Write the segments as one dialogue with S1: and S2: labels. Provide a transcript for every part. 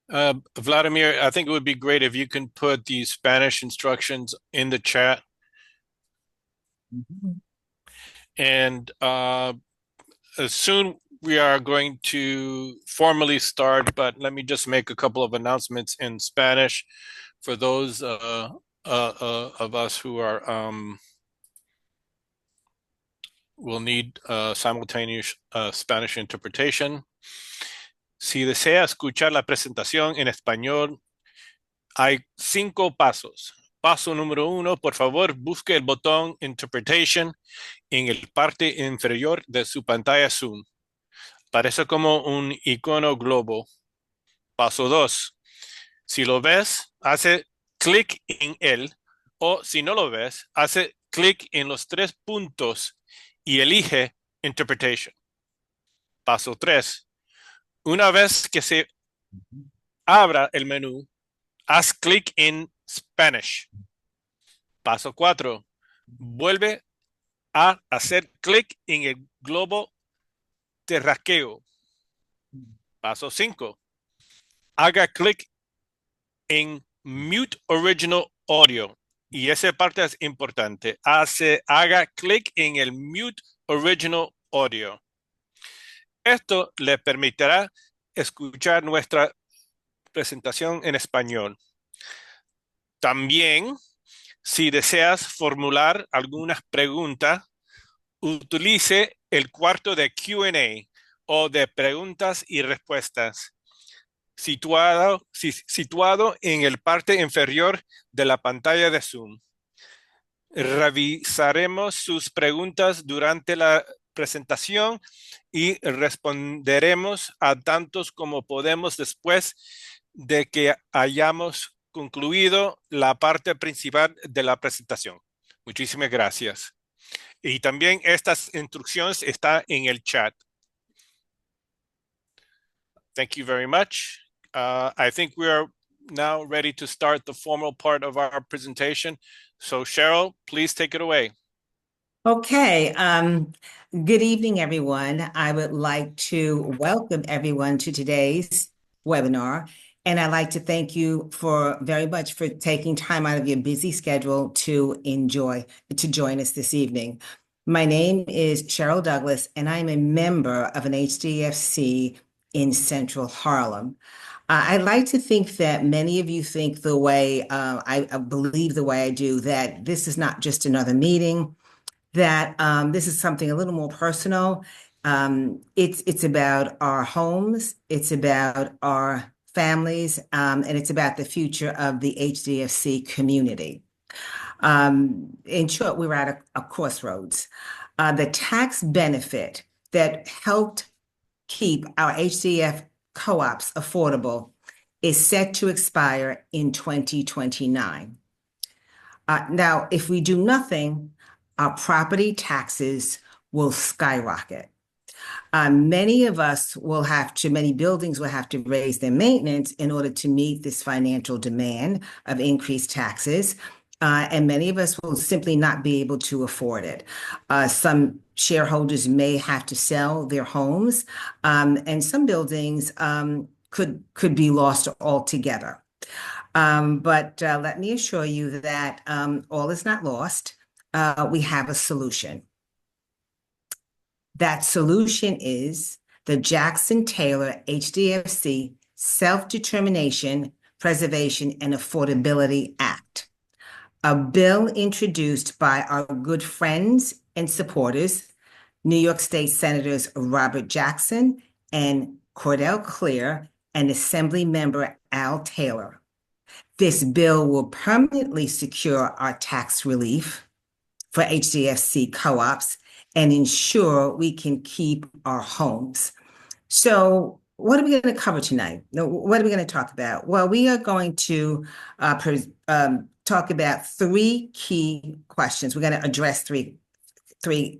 S1: Vladimir, I think it would be great if you can put the Spanish instructions in the chat.
S2: Mhm.
S1: And soon we are going to formally start, but let me just make a couple of announcements in Spanish for those of us who are will need simultaneous Spanish interpretation. Si desea escuchar la presentación en español, hay 5 pasos. Paso número 1, por favor, busque el botón Interpretation en el parte inferior de su pantalla Zoom. Parece como un icono globo. Paso 2, si lo ves, hace clic en él, o si no lo ves, hace clic en los 3 puntos y elige Interpretation. Paso 3, una vez que se abra el menú, haz clic en Spanish. Paso 4, vuelve a hacer clic en el globo terráqueo. Paso 5, haga clic en Mute Original Audio. Y esa parte es importante. Haga clic en el Mute Original Audio. Esto le permitirá escuchar nuestra presentación en español. También, si deseas formular algunas preguntas, utilice el cuarto de Q&A o de preguntas y respuestas situado en el parte inferior de la pantalla de Zoom. Revisaremos sus preguntas durante la presentación y responderemos a tantos como podemos después de que hayamos concluido la parte principal de la presentación. Muchísimas gracias. Y también estas instrucciones están en el chat. Thank you very much. I think we are now ready to start the formal part of our presentation. So Sheryl, please take it away.
S2: Okay, good evening, everyone. I would like to welcome everyone to today's webinar, and I'd like to thank you very much for taking time out of your busy schedule to join us this evening. My name is Sheryl Douglas, and I'm a member of an HDFC in Central Harlem. I'd like to think that many of you think the way I believe the way I do, that this is not just another meeting, that this is something a little more personal. It's about our homes, it's about our families, and it's about the future of the HDFC community. In short, we were at a crossroads. The tax benefit that helped keep our HDF co-ops affordable is set to expire in 2029. Now, if we do nothing, our property taxes will skyrocket. Many buildings will have to raise their maintenance in order to meet this financial demand of increased taxes. And many of us will simply not be able to afford it. Some shareholders may have to sell their homes, and some buildings could be lost altogether. But let me assure you that all is not lost. We have a solution. That solution is the Jackson Taylor HDFC Self-Determination, Preservation, and Affordability Act, a bill introduced by our good friends and supporters, New York State Senators Robert Jackson and Cordell Clear, and Assembly Member Al Taylor. This bill will permanently secure our tax relief for HDFC co-ops and ensure we can keep our homes. So what are we going to cover tonight? What are we going to talk about? Well, we are going to talk about 3 key questions. We're going to address three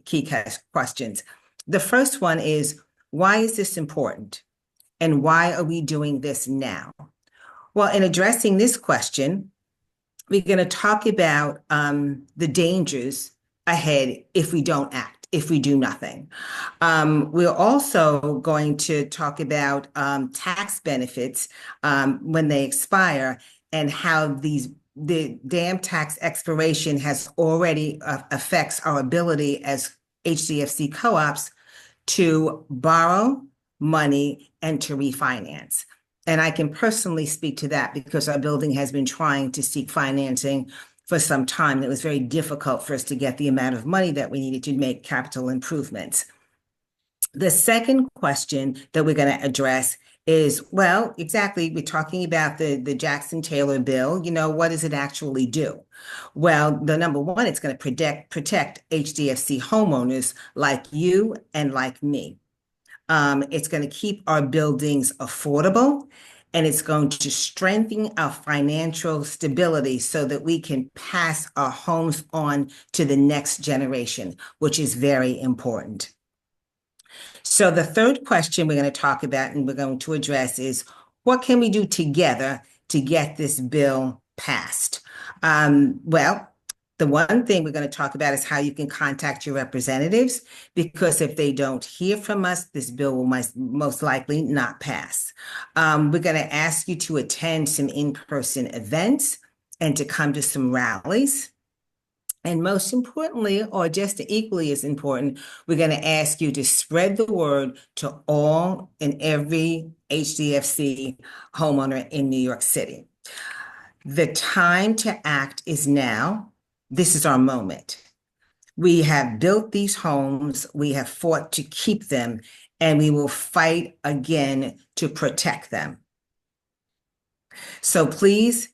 S2: key questions. The first one is, why is this important? And why are we doing this now? Well, in addressing this question, we're going to talk about the dangers ahead if we don't act, if we do nothing. We're also going to talk about tax benefits when they expire and how the damn tax expiration has already affects our ability as HDFC co-ops to borrow money and to refinance. And I can personally speak to that because our building has been trying to seek financing for some time. It was very difficult for us to get the amount of money that we needed to make capital improvements. The second question that we're going to address is, well, exactly, we're talking about the Jackson-Taylor bill. What does it actually do? Well, the number one, it's going to protect HDFC homeowners like you and like me. It's going to keep our buildings affordable, and it's going to strengthen our financial stability so that we can pass our homes on to the next generation, which is very important. So the third question we're going to talk about and we're going to address is, what can we do together to get this bill passed? Well, the one thing we're going to talk about is how you can contact your representatives, because if they don't hear from us, this bill will most likely not pass. We're going to ask you to attend some in-person events and to come to some rallies. And most importantly, or just equally as important, we're going to ask you to spread the word to all and every HDFC homeowner in New York City. The time to act is now. This is our moment. We have built these homes, we have fought to keep them, and we will fight again to protect them. So please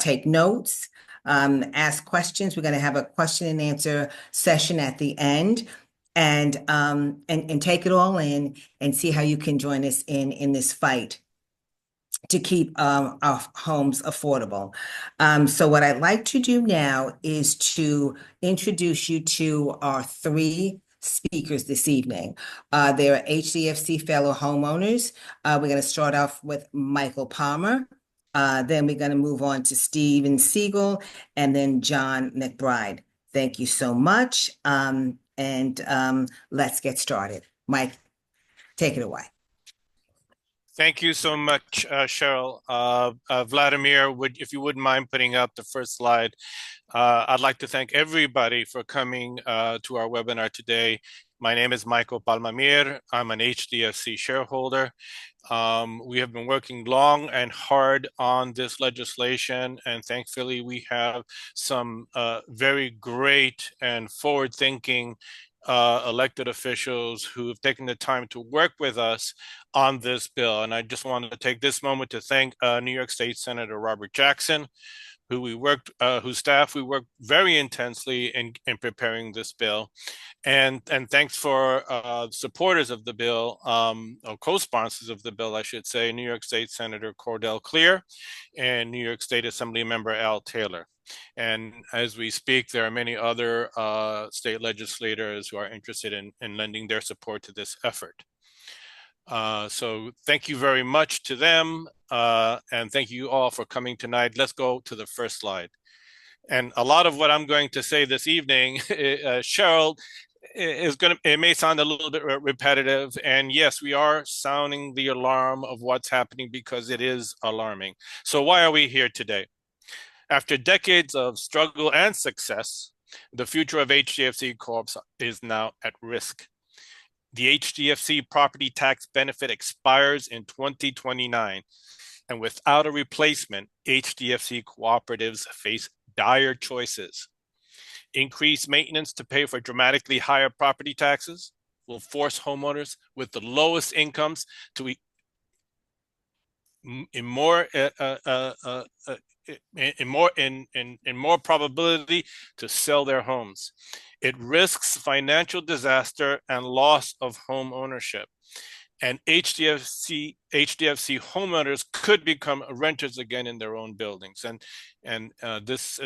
S2: take notes. Ask questions. We're going to have a question and answer session at the end, and take it all in and see how you can join us in this fight to keep our homes affordable. So what I'd like to do now is to introduce you to our three speakers this evening. They're HDFC fellow homeowners. We're going to start off with Michael Palma. Then we're going to move on to Steven Siegel and then John McBride. Thank you so much. Let's get started. Mike, take it away.
S1: Thank you so much, Sheryl. Vladimir, if you wouldn't mind putting up the first slide. I'd like to thank everybody for coming to our webinar today. My name is Michael Palmamir. I'm an HDFC shareholder. We have been working long and hard on this legislation, and thankfully we have some very great and forward-thinking elected officials who have taken the time to work with us on this bill. And I just wanted to take this moment to thank New York State Senator Robert Jackson, whose staff we worked very intensely in preparing this bill. And thanks for supporters of the bill, or co-sponsors of the bill, I should say, New York State Senator Cordell Clear and New York State Assembly Member Al Taylor. And as we speak, there are many other state legislators who are interested in lending their support to this effort. So thank you very much to them, and thank you all for coming tonight. Let's go to the first slide. And a lot of what I'm going to say this evening, Sheryl, it may sound a little bit repetitive, and yes, we are sounding the alarm of what's happening because it is alarming. So why are we here today? After decades of struggle and success, the future of HDFC co-ops is now at risk. The HDFC property tax benefit expires in 2029, and without a replacement, HDFC cooperatives face dire choices. Increased maintenance to pay for dramatically higher property taxes will force homeowners with the lowest incomes to in more probability to sell their homes. It risks financial disaster and loss of home ownership. And HDFC homeowners could become renters again in their own buildings. And this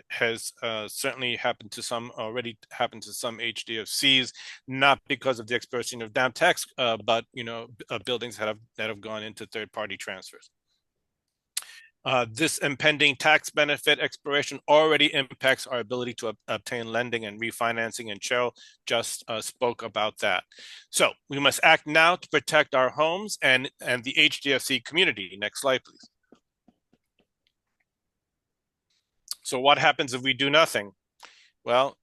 S1: has certainly happened to some HDFCs, not because of the expiration of damn tax, but buildings that have gone into third-party transfers. This impending tax benefit expiration already impacts our ability to obtain lending and refinancing, and Cheryl just spoke about that. So we must act now to protect our homes and the HDFC community. Next slide, please. So what happens if we do nothing? Well,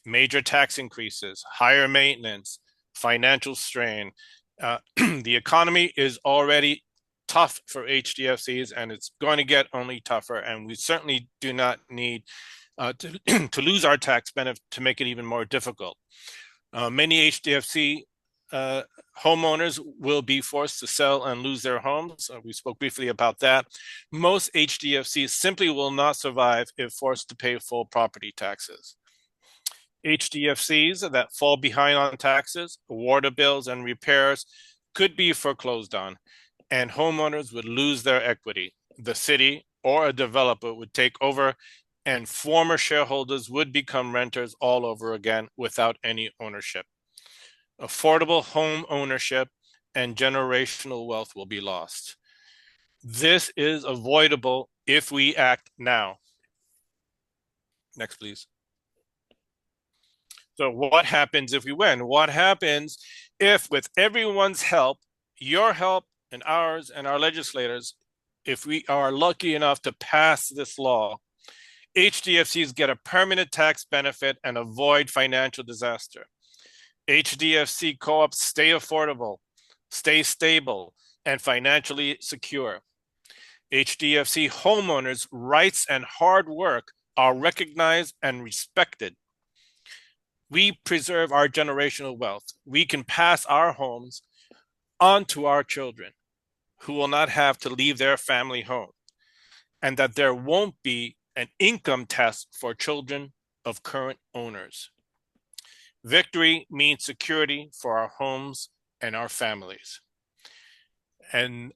S1: major tax increases, higher maintenance, financial strain. The economy is already tough for HDFCs, and it's going to get only tougher. And we certainly do not need to lose our tax benefit to make it even more difficult. Many HDFC homeowners will be forced to sell and lose their homes. We spoke briefly about that. Most HDFCs simply will not survive if forced to pay full property taxes. HDFCs that fall behind on taxes, water bills, and repairs could be foreclosed on, and homeowners would lose their equity. The city or a developer would take over, and former shareholders would become renters all over again without any ownership. Affordable home ownership and generational wealth will be lost. This is avoidable if we act now. Next, please. So what happens if we win? What happens if, with everyone's help, your help and ours and our legislators, if we are lucky enough to pass this law, HDFCs get a permanent tax benefit and avoid financial disaster. HDFC co-ops stay affordable, stay stable, and financially secure. HDFC homeowners' rights and hard work are recognized and respected. We preserve our generational wealth. We can pass our homes on to our children, who will not have to leave their family home, and that there won't be an income test for children of current owners. Victory means security for our homes and our families. And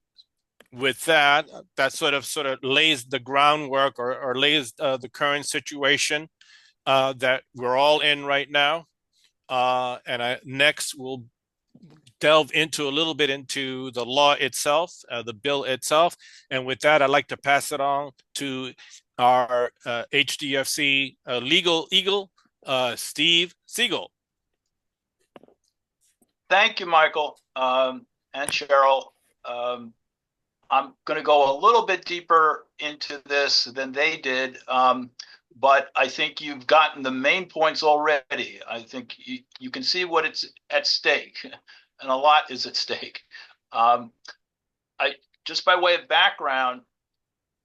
S1: with that, that sort of lays the groundwork or lays the current situation that we're all in right now. Next we'll delve into a little bit into the law itself, the bill itself. And with that, I'd like to pass it on to our HDFC legal eagle, Steve Siegel.
S3: Thank you, Michael and Cheryl. I'm going to go a little bit deeper into this than they did, but I think you've gotten the main points already. I think you can see what it's at stake, and a lot is at stake. Just by way of background,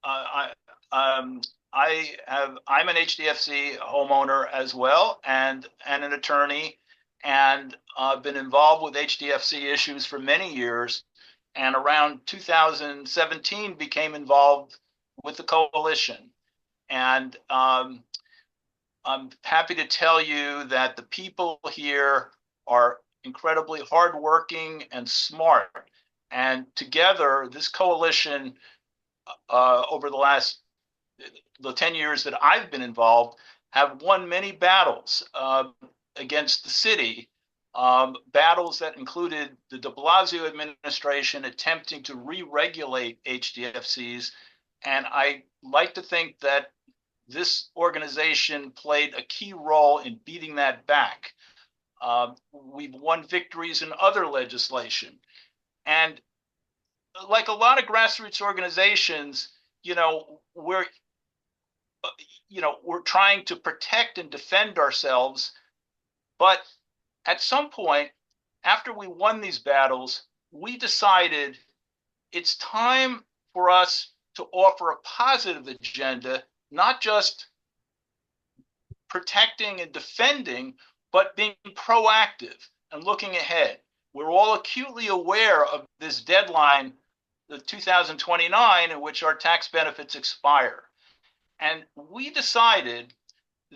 S3: I'm an HDFC homeowner as well, and an attorney, and I've been involved with HDFC issues for many years, and around 2017 became involved with the coalition. And I'm happy to tell you that the people here are incredibly hardworking and smart. And together, this coalition, over the 10 years that I've been involved, have won many battles against the city, battles that included the de Blasio administration attempting to re-regulate HDFCs. And I like to think that this organization played a key role in beating that back. We've won victories in other legislation. And like a lot of grassroots organizations, we're trying to protect and defend ourselves. But at some point, after we won these battles, we decided it's time for us to offer a positive agenda, not just protecting and defending, but being proactive and looking ahead. We're all acutely aware of this deadline, the 2029, in which our tax benefits expire. And we decided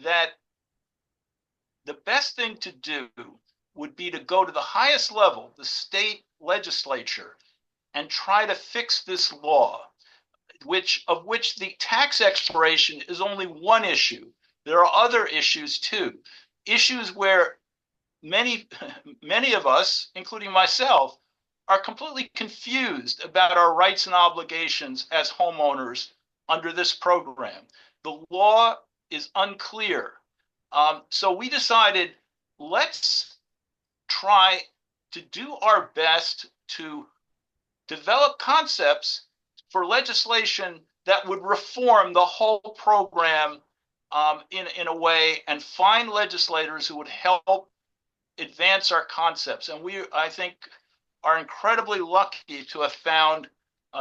S3: that the best thing to do would be to go to the highest level, the state legislature, and try to fix this law, of which the tax expiration is only one issue. There are other issues too, issues where many of us, including myself, are completely confused about our rights and obligations as homeowners under this program. The law is unclear. So we decided, let's try to do our best to develop concepts for legislation that would reform the whole program in a way, and find legislators who would help advance our concepts. And we, I think, are incredibly lucky to have found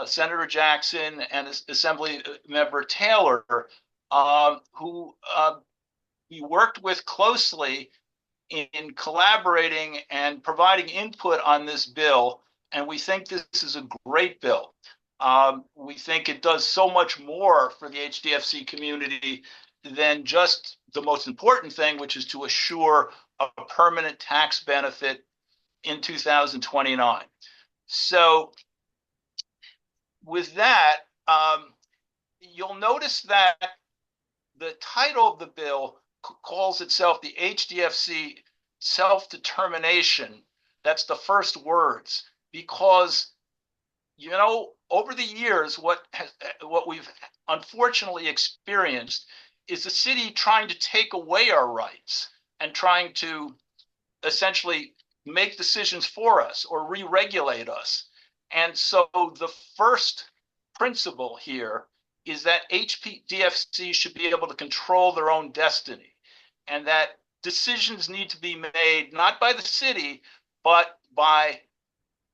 S3: Senator Jackson and Assembly Member Taylor, who we worked with closely in collaborating and providing input on this bill. And we think this is a great bill. We think it does so much more for the HDFC community than just the most important thing, which is to assure a permanent tax benefit in 2029. So with that, you'll notice that the title of the bill calls itself the HDFC Self-determination. That's the first words, because, you know, over the years, what we've unfortunately experienced is the city trying to take away our rights and trying to essentially make decisions for us or re-regulate us. And so the first principle here is that HDFC should be able to control their own destiny, and that decisions need to be made not by the city, but by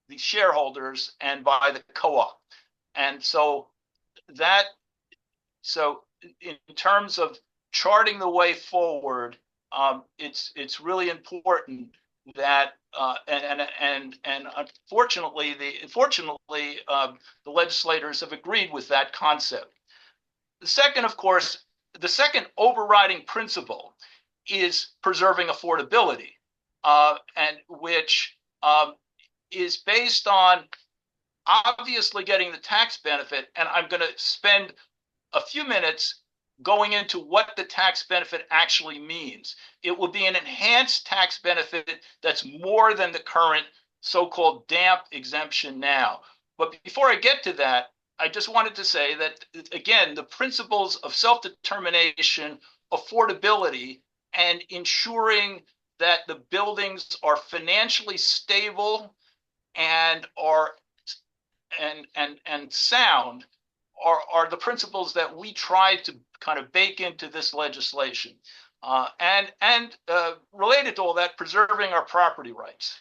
S3: the shareholders and by the co-op. And so in terms of charting the way forward, it's really important that and unfortunately the legislators have agreed with that concept. The second, of course, the second overriding principle is preserving affordability, and which is based on obviously getting the tax benefit. And I'm going to spend a few minutes going into what the tax benefit actually means. It will be an enhanced tax benefit that's more than the current so-called DAMP exemption now. But before I get to that, I just wanted to say that, again, the principles of self-determination, affordability, and ensuring that the buildings are financially stable and are and sound are the principles that we try to kind of bake into this legislation. And related to all that, preserving our property rights.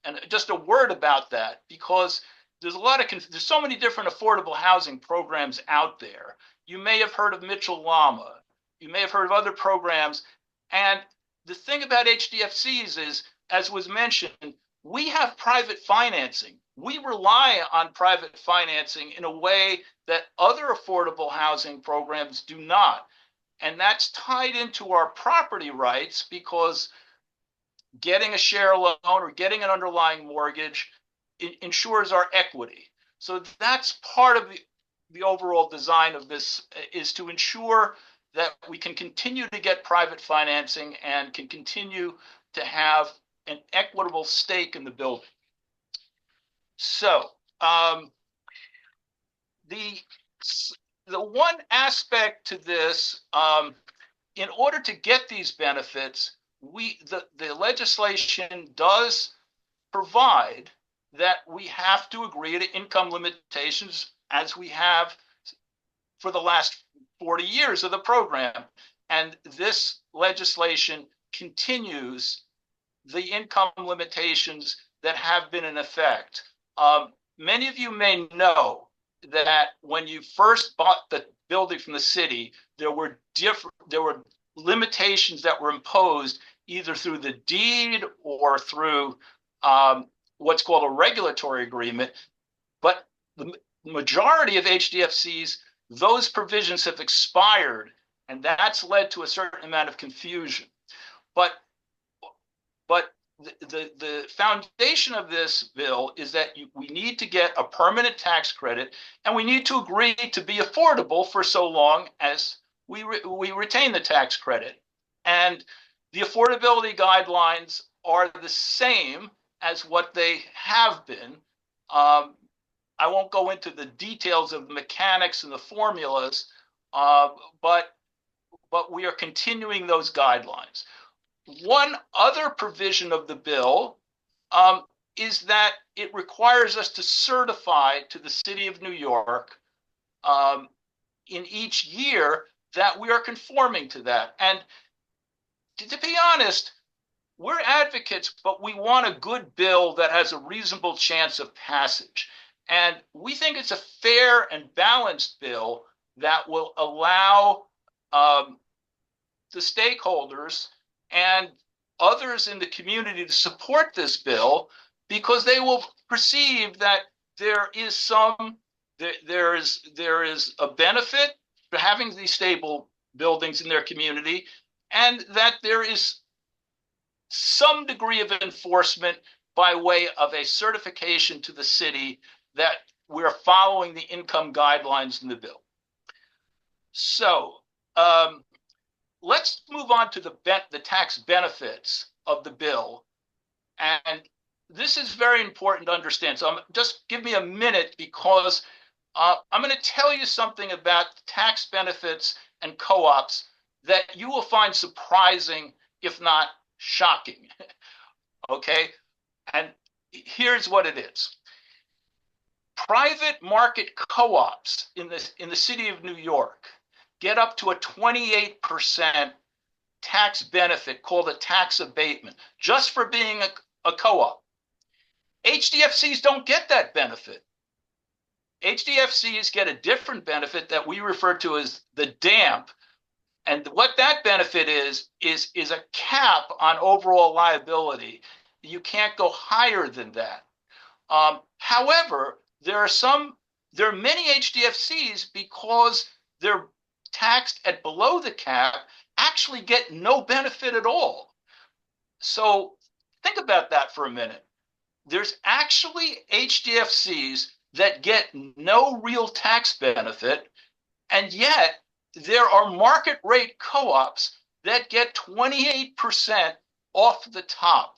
S3: And just a word about that, because there's there's so many different affordable housing programs out there. You may have heard of Mitchell-Lama. You may have heard of other programs. And the thing about HDFCs is, as was mentioned, we have private financing. We rely on private financing in a way that other affordable housing programs do not. And that's tied into our property rights, because getting a share loan or getting an underlying mortgage ensures our equity. So that's part of the overall design of this, is to ensure that we can continue to get private financing and can continue to have an equitable stake in the building. So the one aspect to this, in order to get these benefits, the legislation does provide that we have to agree to income limitations, as we have for the last 40 years of the program. And this legislation continues the income limitations that have been in effect. Many of you may know that when you first bought the building from the city, there were limitations that were imposed either through the deed or through what's called a regulatory agreement. But the majority of HDFCs, those provisions have expired, and that's led to a certain amount of confusion. But the foundation of this bill is that we need to get a permanent tax credit, and we need to agree to be affordable for so long as we retain the tax credit. And the affordability guidelines are the same as what they have been. I won't go into the details of the mechanics and the formulas, but we are continuing those guidelines. One other provision of the bill is that it requires us to certify to the City of New York in each year that we are conforming to that. And to be honest, we're advocates, but we want a good bill that has a reasonable chance of passage. And we think it's a fair and balanced bill that will allow the stakeholders and others in the community to support this bill, because they will perceive that there is a benefit to having these stable buildings in their community, and that there is some degree of enforcement by way of a certification to the city that we're following the income guidelines in the bill. So let's move on to the tax benefits of the bill. And this is very important to understand. So just give me a minute, because I'm going to tell you something about tax benefits and co-ops that you will find surprising, if not shocking. Okay? And here's what it is. Private market co-ops in the city of New York get up to a 28% tax benefit called a tax abatement, just for being a co-op. HDFCs don't get that benefit. HDFCs get a different benefit that we refer to as the DAMP. And what that benefit is a cap on overall liability. You can't go higher than that. However, there are many HDFCs, because they're taxed at below the cap, actually get no benefit at all. So think about that for a minute. There's actually HDFCs that get no real tax benefit, and yet there are market rate co-ops that get 28% off the top.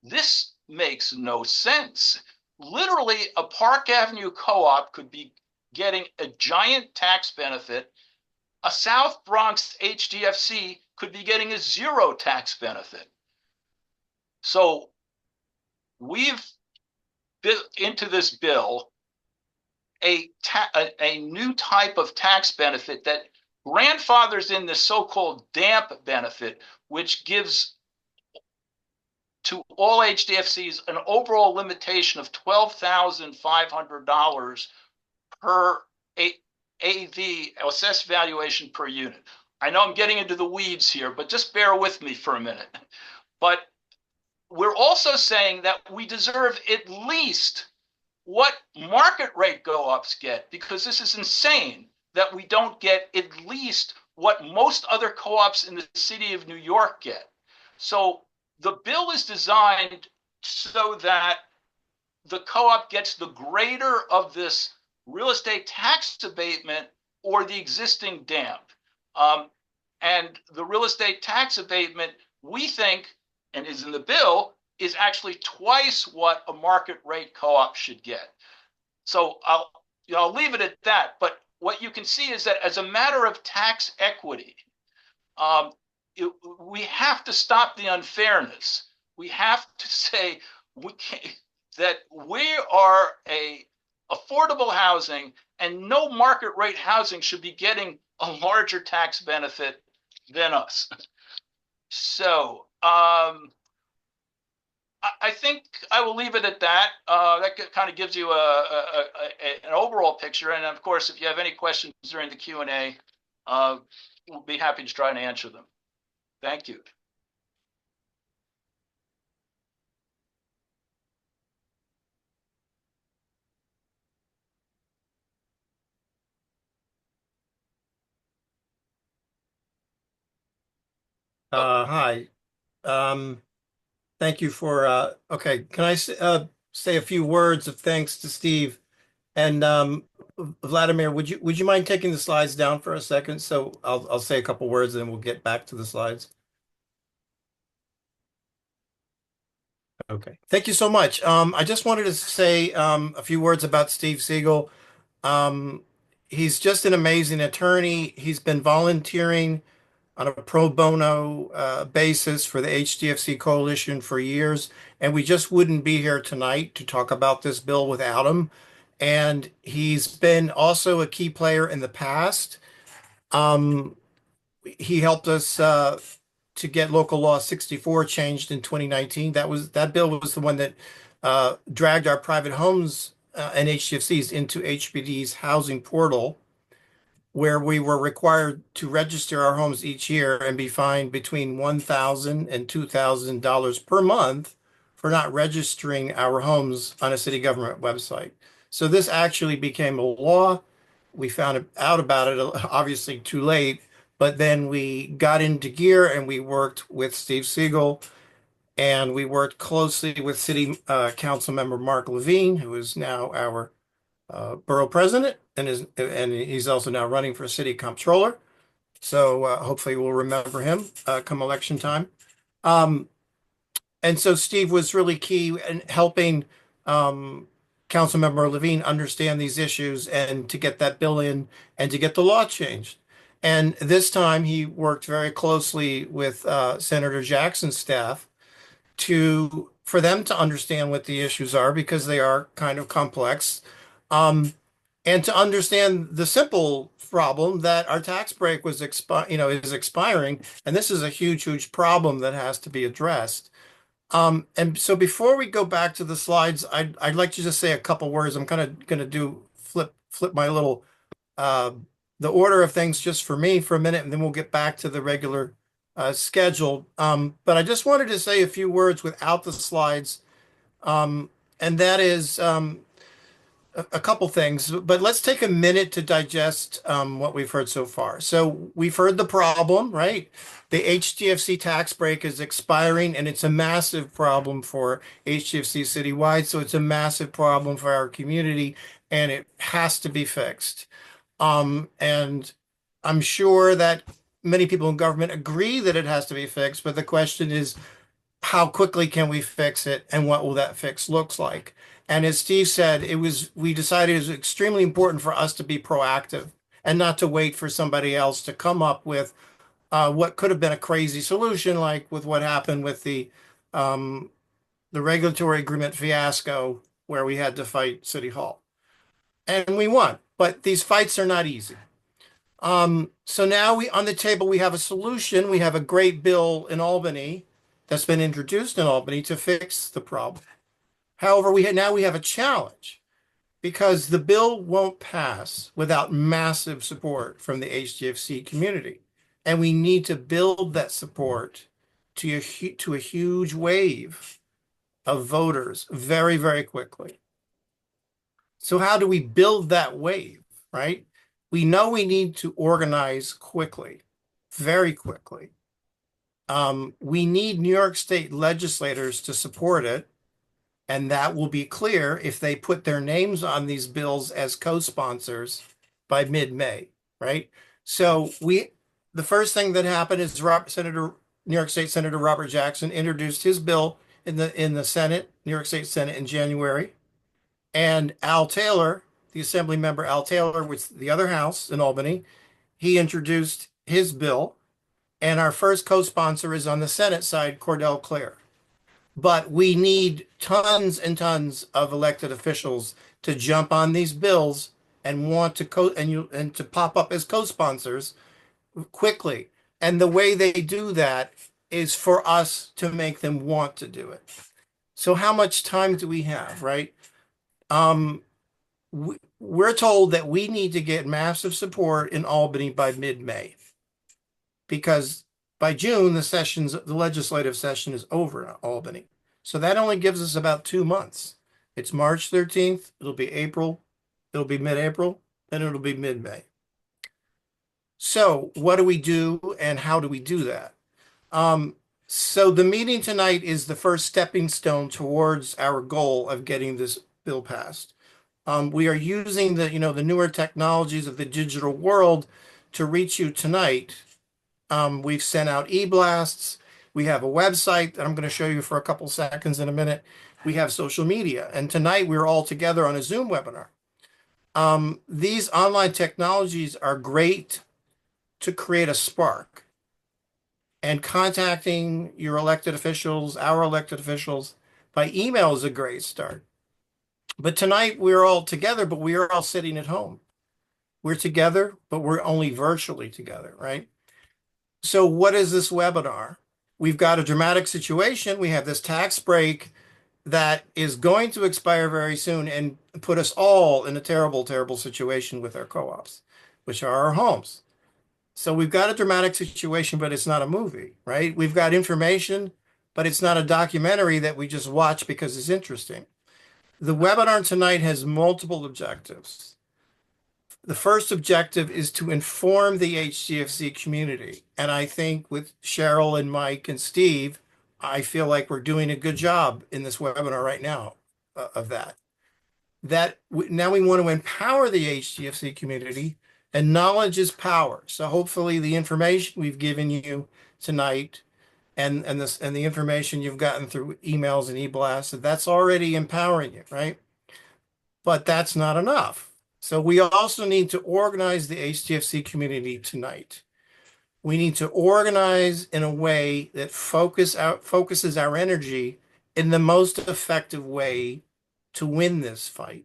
S3: This makes no sense. Literally, a Park Avenue co-op could be getting a giant tax benefit. A South Bronx HDFC could be getting a zero tax benefit. So we've built into this bill a new type of tax benefit that grandfathers in the so-called DAMP benefit, which gives to all HDFCs an overall limitation of $12,500 per AV, assessed valuation per unit. I know I'm getting into the weeds here, but just bear with me for a minute. But we're also saying that we deserve at least what market rate go-ups get, because this is insane that we don't get at least what most other co-ops in the city of New York get. So the bill is designed so that the co-op gets the greater of this real estate tax abatement or the existing DAMP. And the real estate tax abatement, we think, and is in the bill, is actually twice what a market rate co-op should get. So I'll leave it at that. But what you can see is that as a matter of tax equity, we have to stop the unfairness. We have to say that we are a affordable housing, and no market rate housing should be getting a larger tax benefit than us. So I think I will leave it at that. That kind of gives you an overall picture. And of course, if you have any questions during the Q&A, we'll be happy to try and answer them. Thank you.
S4: Hi. Thank you for, okay, can I say a few words of thanks to Steve? And Vladimir, would you mind taking the slides down for a second? So I'll say a couple words and then we'll get back to the slides. Okay, thank you so much. I just wanted to say a few words about Steve Siegel. Um, he's just an amazing attorney. He's been volunteering on a pro bono basis for the HDFC Coalition for years, and we just wouldn't be here tonight to talk about this bill without him. And he's been also a key player in the past. Um, he helped us to get local law 64 changed in 2019. That bill was the one that dragged our private homes and HDFCs into HPD's housing portal, where we were required to register our homes each year and be fined between $1,000 and $2,000 per month for not registering our homes on a city government website. So this actually became a law. We found out about it obviously too late, but then we got into gear and we worked with Steve Siegel, and we worked closely with City Council member Mark Levine, who is now our borough president, and he's also now running for city comptroller. So hopefully we'll remember him come election time. And so Steve was really key in helping Councilmember Levine understand these issues and to get that bill in and to get the law changed. And this time he worked very closely with Senator Jackson's staff for them to understand what the issues are, because they are kind of complex, and to understand the simple problem that our tax break is expiring, and this is a huge problem that has to be addressed. And so before we go back to the slides, I'd like to just say a couple words. I'm kind of going to flip my little the order of things just for me for a minute, and then we'll get back to the regular schedule. But I just wanted to say a few words without the slides, and that is a couple things. But let's take a minute to digest what we've heard so far. So we've heard the problem, right? The HDFC tax break is expiring, and it's a massive problem for HDFC citywide. So it's a massive problem for our community, and it has to be fixed. And I'm sure that many people in government agree that it has to be fixed, but the question is, how quickly can we fix it, and what will that fix looks like? And as Steve said, we decided it was extremely important for us to be proactive and not to wait for somebody else to come up with what could have been a crazy solution, like with what happened with the regulatory agreement fiasco, where we had to fight City Hall. And we won, but these fights are not easy. So now on the table, we have a solution. We have a great bill in Albany that's been introduced in Albany to fix the problem. However, now we have a challenge, because the bill won't pass without massive support from the HDFC community. And we need to build that support to a huge wave of voters very, very quickly. So how do we build that wave, right? We know we need to organize quickly, very quickly. We need New York State legislators to support it, and that will be clear if they put their names on these bills as co-sponsors by mid-May, right? So the first thing that happened is New York State Senator Robert Jackson introduced his bill in the Senate, New York State Senate, in January. And Al Taylor, the Assembly member Al Taylor, with the other house in Albany, he introduced his bill. And our first co-sponsor is on the Senate side, Cordell Clare. But we need tons and tons of elected officials to jump on these bills and want to to pop up as co-sponsors quickly. And the way they do that is for us to make them want to do it. So how much time do we have, right? We're told that we need to get massive support in Albany by mid-May, because by June, the legislative session is over in Albany. So that only gives us about 2 months. It's March 13th, it'll be April, it'll be mid-April, and it'll be mid-May. So what do we do, and how do we do that? So the meeting tonight is the first stepping stone towards our goal of getting this bill passed. We are using the newer technologies of the digital world to reach you tonight. We've sent out e-blasts. We have a website that I'm going to show you for a couple seconds in a minute. We have social media. And tonight we're all together on a Zoom webinar. These online technologies are great to create a spark. And contacting your elected officials, our elected officials, by email is a great start. But tonight we're all together, but we are all sitting at home. We're together, but we're only virtually together, right? So what is this webinar? We've got a dramatic situation. We have this tax break that is going to expire very soon and put us all in a terrible, terrible situation with our co-ops, which are our homes. So we've got a dramatic situation, but it's not a movie, right? We've got information, but it's not a documentary that we just watch because it's interesting. The webinar tonight has multiple objectives. The first objective is to inform the HDFC community. And I think with Sheryl and Mike and Steve, I feel like we're doing a good job in this webinar right now of that. Now we want to empower the HDFC community, and knowledge is power. So hopefully the information we've given you tonight and the information you've gotten through emails and e-blasts, that's already empowering you, right? But that's not enough. So we also need to organize the HDFC community tonight. We need to organize in a way that focuses our energy in the most effective way to win this fight.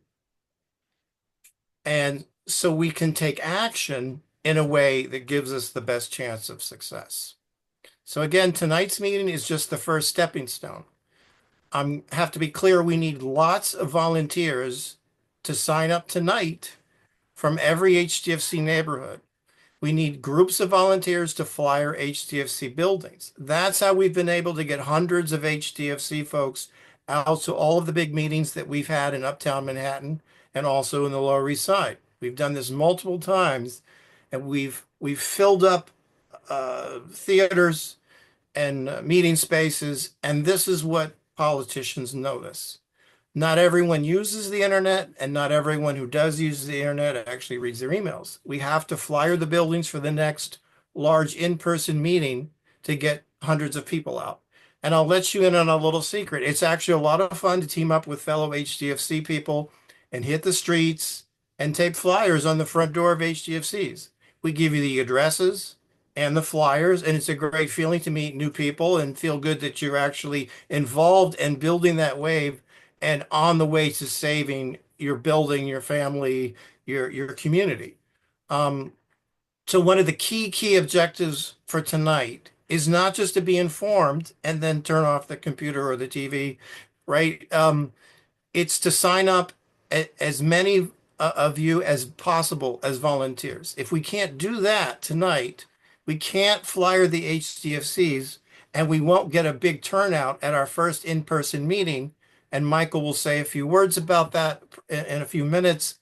S4: And so we can take action in a way that gives us the best chance of success. So again, tonight's meeting is just the first stepping stone. I have to be clear, we need lots of volunteers to sign up tonight from every HDFC neighborhood. We need groups of volunteers to flyer HDFC buildings. That's how we've been able to get hundreds of HDFC folks out to all of the big meetings that we've had in Uptown Manhattan and also in the Lower East Side. We've done this multiple times, and we've filled up theaters and meeting spaces, and this is what politicians notice. Not everyone uses the internet, and not everyone who does use the internet actually reads their emails. We have to flyer the buildings for the next large in-person meeting to get hundreds of people out. And I'll let you in on a little secret. It's actually a lot of fun to team up with fellow HDFC people and hit the streets and tape flyers on the front door of HDFCs. We give you the addresses and the flyers, and it's a great feeling to meet new people and feel good that you're actually involved in building that wave and on the way to saving your building, your family, your community. So one of the key objectives for tonight is not just to be informed and then turn off the computer or the TV, right? It's to sign up as many of you as possible as volunteers. If we can't do that tonight, we can't flyer the HDFCs, and we won't get a big turnout at our first in-person meeting. And Michael will say a few words about that in a few minutes.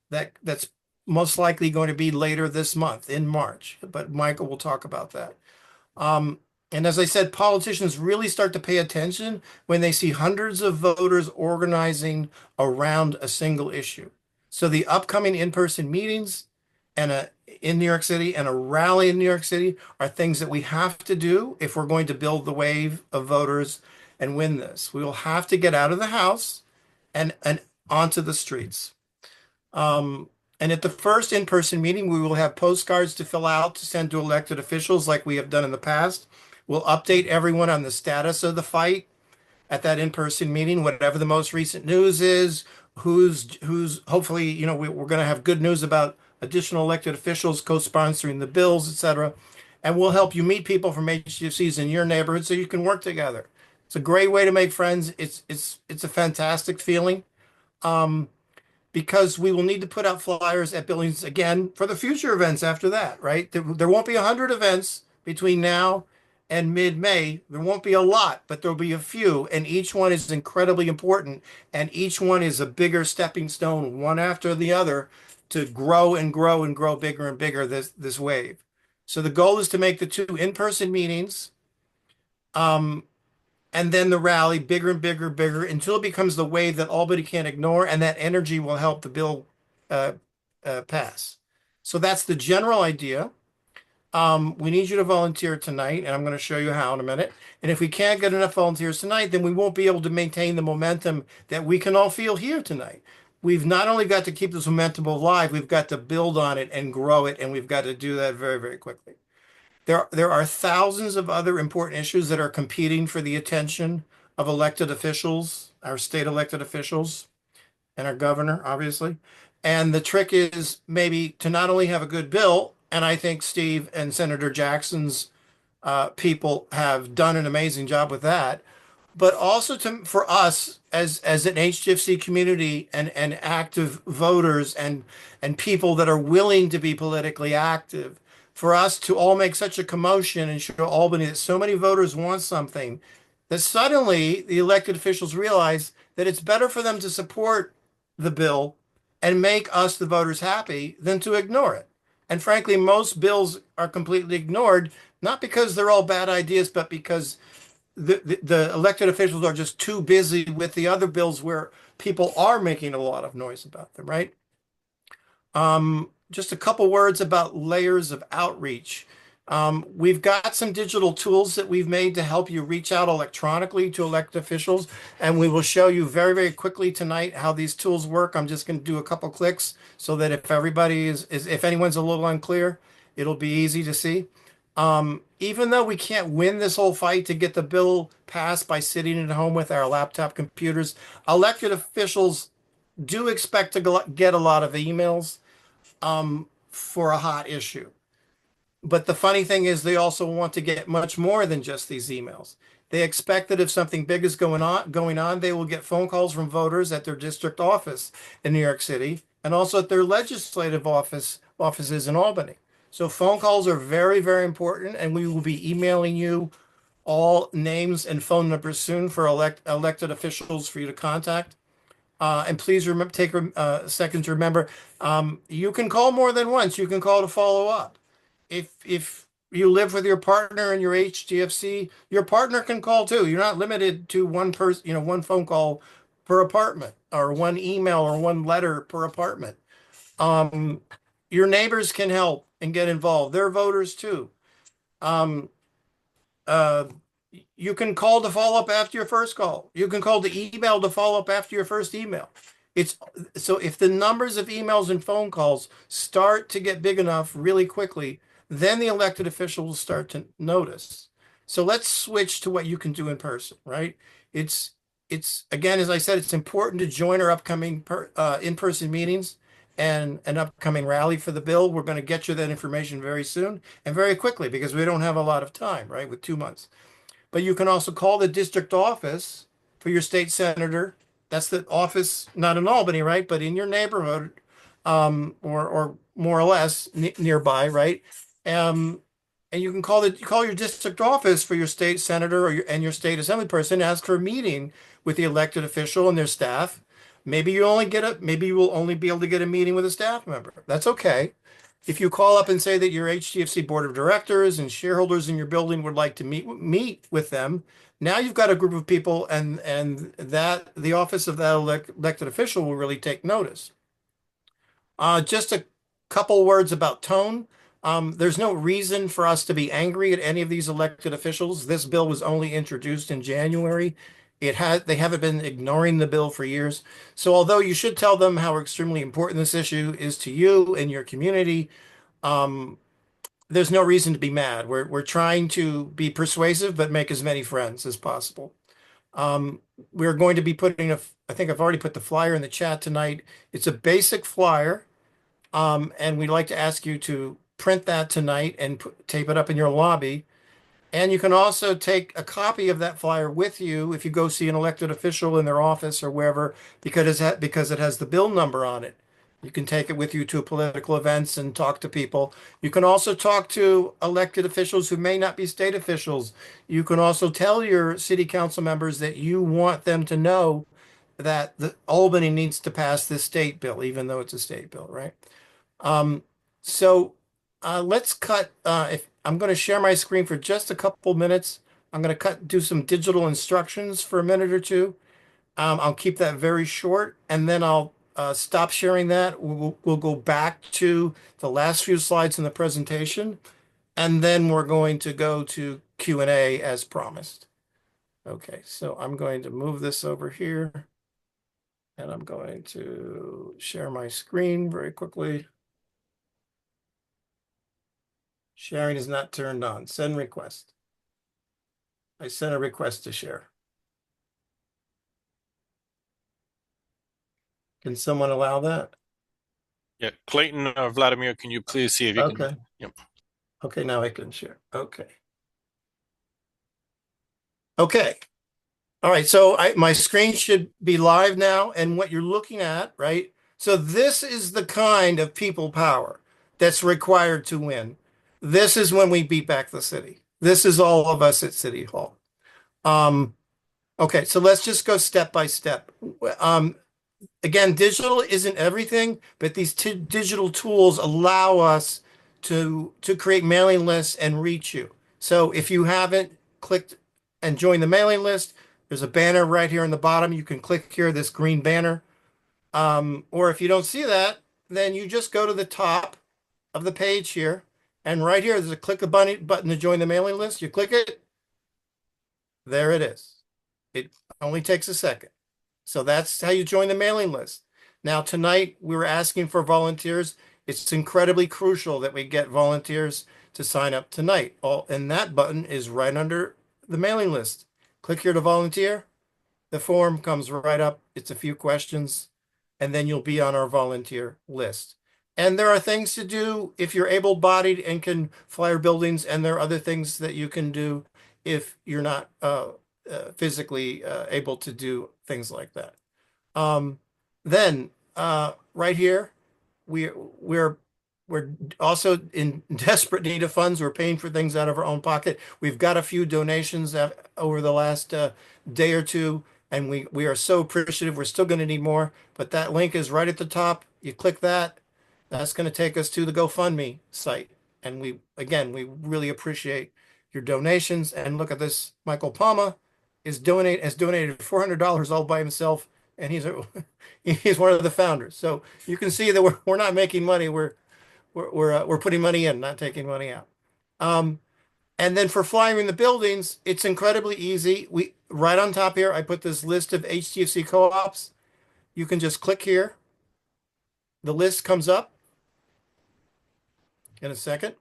S4: That's most likely going to be later this month in March, but Michael will talk about that. And as I said, politicians really start to pay attention when they see hundreds of voters organizing around a single issue. So the upcoming in-person meetings and in New York City and a rally in New York City are things that we have to do if we're going to build the wave of voters and win this. We will have to get out of the house and onto the streets. And at the first in-person meeting, we will have postcards to fill out to send to elected officials like we have done in the past. We'll update everyone on the status of the fight at that in-person meeting, whatever the most recent news is, who's hopefully, we're going to have good news about additional elected officials co-sponsoring the bills, et cetera. And we'll help you meet people from HDFCs in your neighborhood so you can work together. It's a great way to make friends. It's a fantastic feeling. Because we will need to put out flyers at buildings again for the future events after that, right? There won't be 100 events between now and mid-May. There won't be a lot, but there'll be a few, and each one is incredibly important, and each one is a bigger stepping stone, one after the other, to grow and grow and grow bigger and bigger this wave. So the goal is to make the 2 in-person meetings, and then the rally bigger and bigger, bigger, until it becomes the wave that Albany can't ignore, and that energy will help the bill pass. So that's the general idea. We need you to volunteer tonight, and I'm going to show you how in a minute. And if we can't get enough volunteers tonight, then we won't be able to maintain the momentum that we can all feel here tonight. We've not only got to keep this momentum alive, we've got to build on it and grow it, and we've got to do that very, very quickly. There are thousands of other important issues that are competing for the attention of elected officials, our state elected officials, and our governor, obviously. And the trick is maybe to not only have a good bill, and I think Steve and Senator Jackson's people have done an amazing job with that, but also for us as an HDFC community and active voters and people that are willing to be politically active, for us to all make such a commotion and show Albany that so many voters want something, that suddenly the elected officials realize that it's better for them to support the bill and make us, the voters, happy than to ignore it. And frankly, most bills are completely ignored, not because they're all bad ideas, but because the elected officials are just too busy with the other bills where people are making a lot of noise about them, right? Just a couple words about layers of outreach. We've got some digital tools that we've made to help you reach out electronically to elected officials, and we will show you very, very quickly tonight how these tools work. I'm just going to do a couple clicks so that if everybody if anyone's a little unclear, it'll be easy to see. Even though we can't win this whole fight to get the bill passed by sitting at home with our laptop computers, elected officials do expect to get a lot of emails for a hot issue. But the funny thing is they also want to get much more than just these emails. They expect that if something big is going on, they will get phone calls from voters at their district office in New York City and also at their legislative offices in Albany. So phone calls are very, very important, and we will be emailing you all names and phone numbers soon for elected officials for you to contact. And please take a second to remember, you can call more than once. You can call to follow up. If you live with your partner in your HDFC, your partner can call too. You're not limited to one person, one phone call per apartment, or one email or one letter per apartment. Your neighbors can help and get involved. They're voters too. Um, you can call to follow up after your first call. You can call to email to follow up after your first email. So if the numbers of emails and phone calls start to get big enough really quickly, then the elected official will start to notice. So let's switch to what you can do in person, right? It's again, as I said, it's important to join our upcoming in-person meetings and an upcoming rally for the bill. We're going to get you that information very soon and very quickly because we don't have a lot of time, right, with 2 months. But you can also call the district office for your state senator. That's the office, not in Albany, right, but in your neighborhood, or more or less nearby, right? And you can call your district office for your state senator and your state assembly person, ask for a meeting with the elected official and their staff. Maybe you will only be able to get a meeting with a staff member. That's okay. If you call up and say that your HDFC board of directors and shareholders in your building would like to meet with them, now you've got a group of people, and that the office of that elected official will really take notice. Just a couple words about tone. There's no reason for us to be angry at any of these elected officials. This bill was only introduced in January. They haven't been ignoring the bill for years. So although you should tell them how extremely important this issue is to you and your community, there's no reason to be mad. We're trying to be persuasive, but make as many friends as possible. We're going to be putting I think I've already put the flyer in the chat tonight. It's a basic flyer. And we'd like to ask you to print that tonight and tape it up in your lobby. And you can also take a copy of that flyer with you if you go see an elected official in their office or wherever, because it has the bill number on it. You can take it with you to political events and talk to people. You can also talk to elected officials who may not be state officials. You can also tell your city council members that you want them to know that Albany needs to pass this state bill, even though it's a state bill, right? Let's cut. If I'm going to share my screen for just a couple minutes, I'm going to do some digital instructions for a minute or two. I'll keep that very short, and then I'll stop sharing that. We'll go back to the last few slides in the presentation, and then we're going to go to Q&A as promised. Okay, so I'm going to move this over here, and I'm going to share my screen very quickly. Sharing is not turned on. Send request. I sent a request to share. Can someone allow that?
S1: Yeah, Clayton or Vladimir, can you please see if you
S4: Okay.
S1: can? Yep.
S4: Okay, now I can share. Okay. Okay. All right, so my screen should be live now, and what you're looking at, right? So this is the kind of people power that's required to win. This is when we beat back the city. This is all of us at City Hall. Okay, so let's just go step by step. Again, digital isn't everything, but these digital tools allow us to create mailing lists and reach you. So if you haven't clicked and joined the mailing list, there's a banner right here in the bottom. You can click here, this green banner. Or if you don't see that, then you just go to the top of the page here. And right here, there's a click a button to join the mailing list. You click it. There it is. It only takes a second. So that's how you join the mailing list. Now, tonight, we were asking for volunteers. It's incredibly crucial that we get volunteers to sign up tonight. And that button is right under the mailing list. Click here to volunteer. The form comes right up. It's a few questions, and then you'll be on our volunteer list. And there are things to do if you're able-bodied and can flyer buildings, and there are other things that you can do if you're not physically able to do things like that. Then right here, we're also in desperate need of funds. We're paying for things out of our own pocket. We've got a few donations over the last day or two, and we are so appreciative. We're still going to need more, but that link is right at the top. You click that. That's going to take us to the GoFundMe site. And we really appreciate your donations. And look at this. Michael Palma has donated $400 all by himself, and he's one of the founders. So you can see that we're not making money. We're putting money in, not taking money out. And then for flying the buildings, it's incredibly easy. Right on top here, I put this list of HDFC co-ops. You can just click here. The list comes up in a second.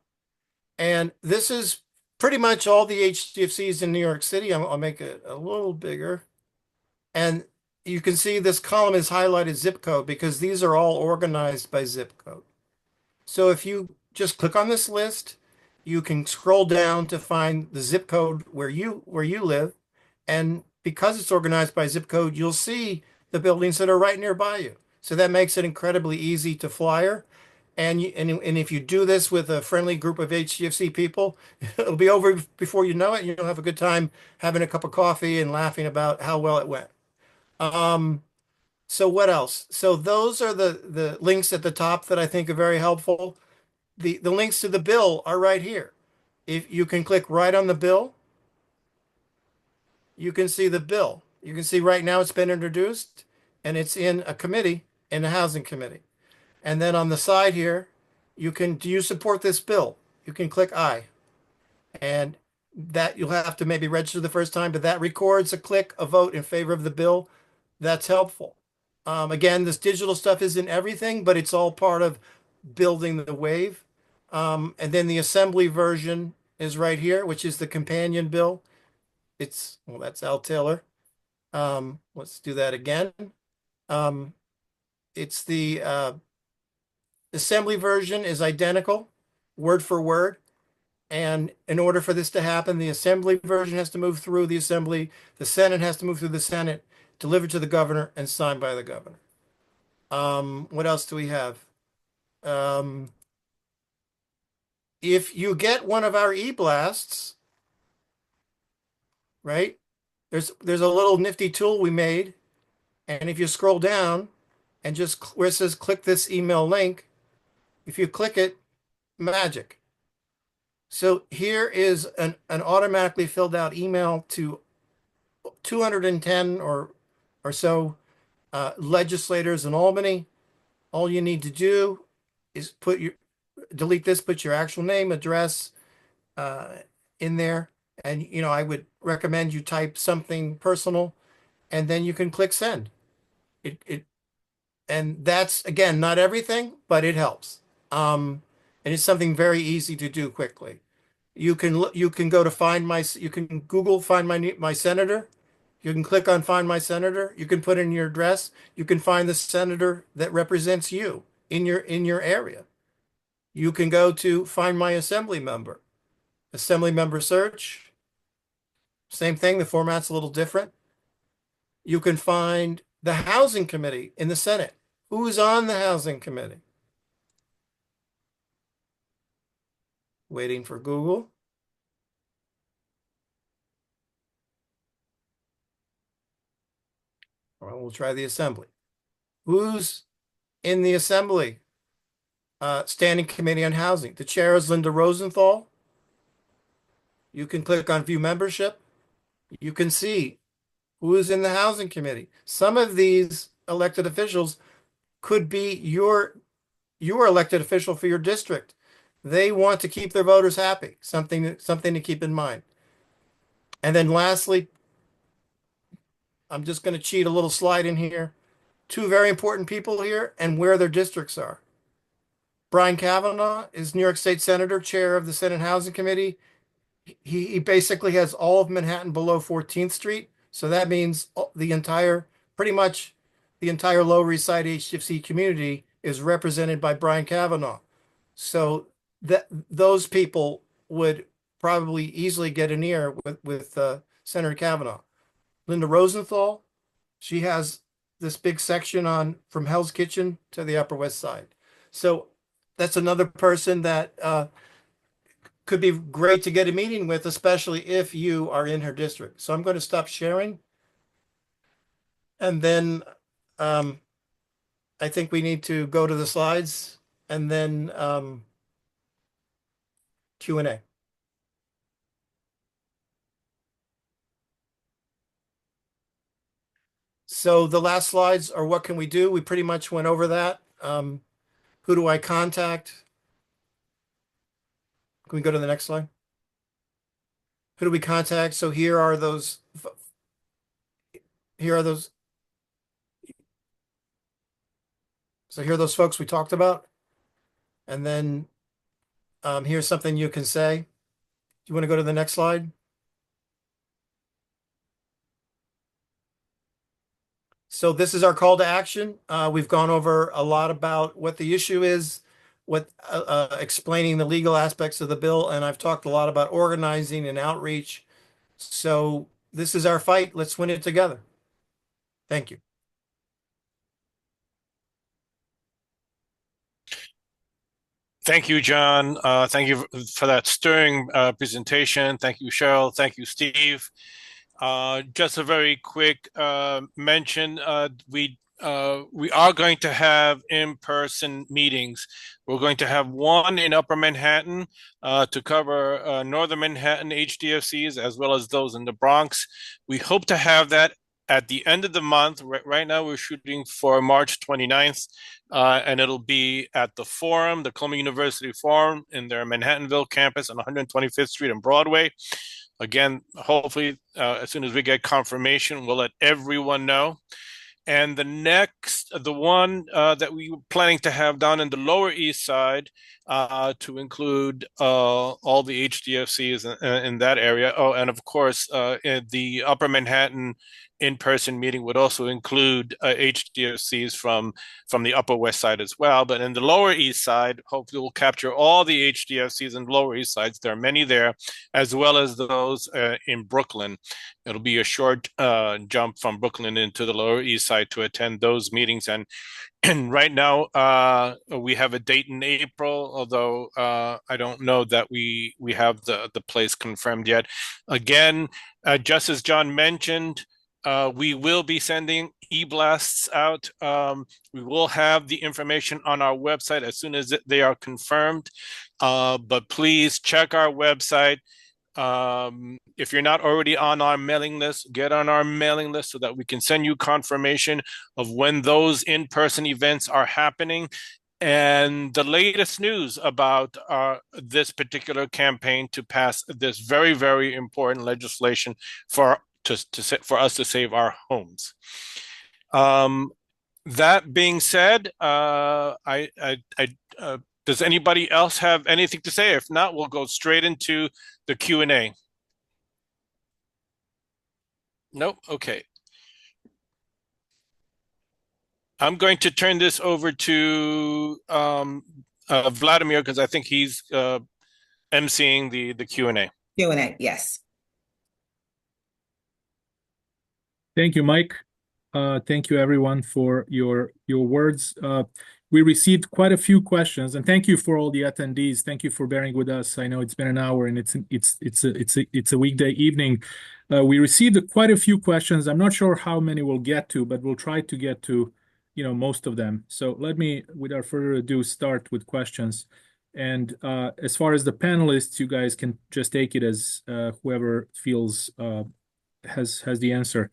S4: And this is pretty much all the HDFCs in New York City. I'll make it a little bigger. And you can see this column is highlighted zip code because these are all organized by zip code. So if you just click on this list, you can scroll down to find the zip code where you live. And because it's organized by zip code, you'll see the buildings that are right nearby you. So that makes it incredibly easy to flyer. And if you do this with a friendly group of HDFC people, it'll be over before you know it. You'll have a good time having a cup of coffee and laughing about how well it went. So what else? So those are the links at the top that I think are very helpful. The links to the bill are right here. If you can click right on the bill, you can see the bill. You can see right now it's been introduced and it's in a committee, in the Housing Committee. And then on the side here, do you support this bill? You can click I. And that you'll have to maybe register the first time, but that records a vote in favor of the bill. That's helpful. Again, this digital stuff isn't everything, but it's all part of building the wave. And then the assembly version is right here, which is the companion bill. That's Al Taylor. Let's do that again. It's the assembly version is identical, word for word. And in order for this to happen, the assembly version has to move through the assembly. The Senate has to move through the Senate, delivered to the governor, and signed by the governor. What else do we have? If you get one of our e-blasts, right, there's a little nifty tool we made. And if you scroll down and just where it says click this email link, if you click it, magic. So here is an automatically filled out email to 210 or so legislators in Albany. All you need to do is delete this, put your actual name, address, in there. And, I would recommend you type something personal and then you can click send. And that's, again, not everything, but it helps. And it's something very easy to do quickly. You can go to you can Google find my senator. You can click on find my senator. You can put in your address. You can find the senator that represents you in your area. You can go to find my assembly member search. Same thing. The format's a little different. You can find the housing committee in the Senate. Who's on the housing committee? Waiting for Google. Well, we'll try the assembly. Who's in the assembly? Standing Committee on Housing. The chair is Linda Rosenthal. You can click on view membership. You can see who is in the housing committee. Some of these elected officials could be your elected official for your district. They want to keep their voters happy. Something to keep in mind. And then lastly, I'm just going to cheat a little slide in here. Two very important people here and where their districts are. Brian Kavanaugh is New York State Senator, chair of the Senate Housing Committee. He basically has all of Manhattan below 14th Street. So that means pretty much the entire Lower East Side HDFC community is represented by Brian Kavanaugh. So those people would probably easily get an ear with Senator Kavanaugh. Linda Rosenthal, she has this big section on from Hell's Kitchen to the Upper West Side. So that's another person that could be great to get a meeting with, especially if you are in her district. So I'm going to stop sharing. And then I think we need to go to the slides and then Q&A. So the last slides are what can we do? We pretty much went over that. Who do I contact? Can we go to the next slide? Who do we contact? So here are those. So here are those folks we talked about. And then here's something you can say. Do you want to go to the next slide? So this is our call to action. We've gone over a lot about what the issue is, explaining the legal aspects of the bill, and I've talked a lot about organizing and outreach. So this is our fight. Let's win it together. Thank you.
S1: Thank you, John. Thank you for that stirring presentation. Thank you, Sheryl. Thank you, Steve. Just a very quick mention. We are going to have in-person meetings. We're going to have one in Upper Manhattan to cover Northern Manhattan HDFCs as well as those in the Bronx. We hope to have that at the end of the month. Right now, we're shooting for March 29th, and it'll be at the Forum, the Columbia University Forum in their Manhattanville campus on 125th Street and Broadway. Again, hopefully, as soon as we get confirmation, we'll let everyone know. And the one that we were planning to have down in the Lower East Side to include all the HDFCs in that area. Oh, and of course, in the Upper Manhattan in-person meeting would also include HDFCs from the Upper West Side as well. But in the Lower East Side, hopefully we'll capture all the HDFCs in the Lower East Sides. There are many there, as well as those in Brooklyn. It'll be a short jump from Brooklyn into the Lower East Side to attend those meetings. And right now, we have a date in April, although I don't know that we have the place confirmed yet. Again, just as John mentioned, we will be sending e-blasts out. We will have the information on our website as soon as they are confirmed. But please check our website. If you're not already on our mailing list, get on our mailing list so that we can send you confirmation of when those in-person events are happening. and the latest news about this particular campaign to pass this very, very important legislation for us to save our homes. That being said, does anybody else have anything to say? If not, we'll go straight into the Q&A. Nope. Okay. I'm going to turn this over to Vladimir, because I think he's emceeing the Q&A.
S2: Q&A, yes.
S5: Thank you, Mike. Thank you, everyone, for your words. We received quite a few questions, and thank you for all the attendees. Thank you for bearing with us. I know it's been an hour, and it's a weekday evening. We received quite a few questions. I'm not sure how many we'll get to, but we'll try to get to, most of them. So let me, without further ado, start with questions. And as far as the panelists, you guys can just take it as whoever feels has the answer.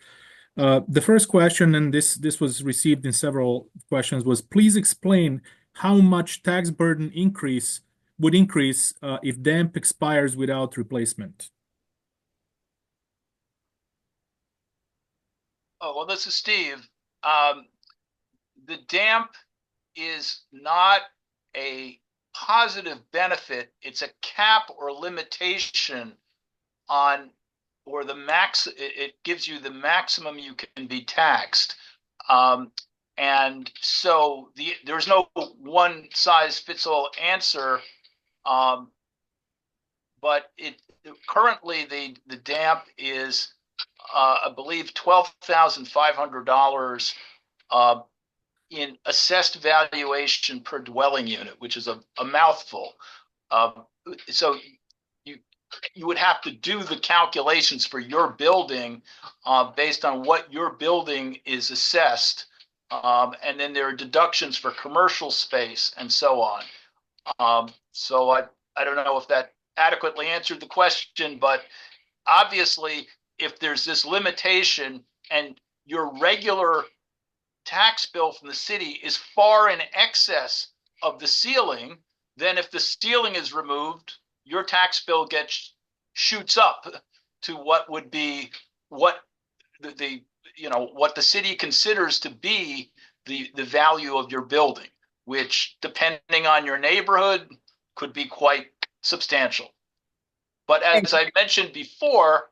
S5: The first question, and this was received in several questions, was please explain how much tax burden would increase if DAMP expires without replacement.
S3: Oh, well, this is Steve. The DAMP is not a positive benefit. It's a cap or limitation on, or it gives you the maximum you can be taxed. And so there's no one size fits all answer. But currently the DAMP is, I believe, $12,500 in assessed valuation per dwelling unit, which is a mouthful. So you would have to do the calculations for your building based on what your building is assessed. And then there are deductions for commercial space and so on. So I don't know if that adequately answered the question, but obviously if there's this limitation and your regular tax bill from the city is far in excess of the ceiling, then if the ceiling is removed, your tax bill shoots up to what would be what the city considers to be the value of your building, which depending on your neighborhood could be quite substantial. But as I mentioned before,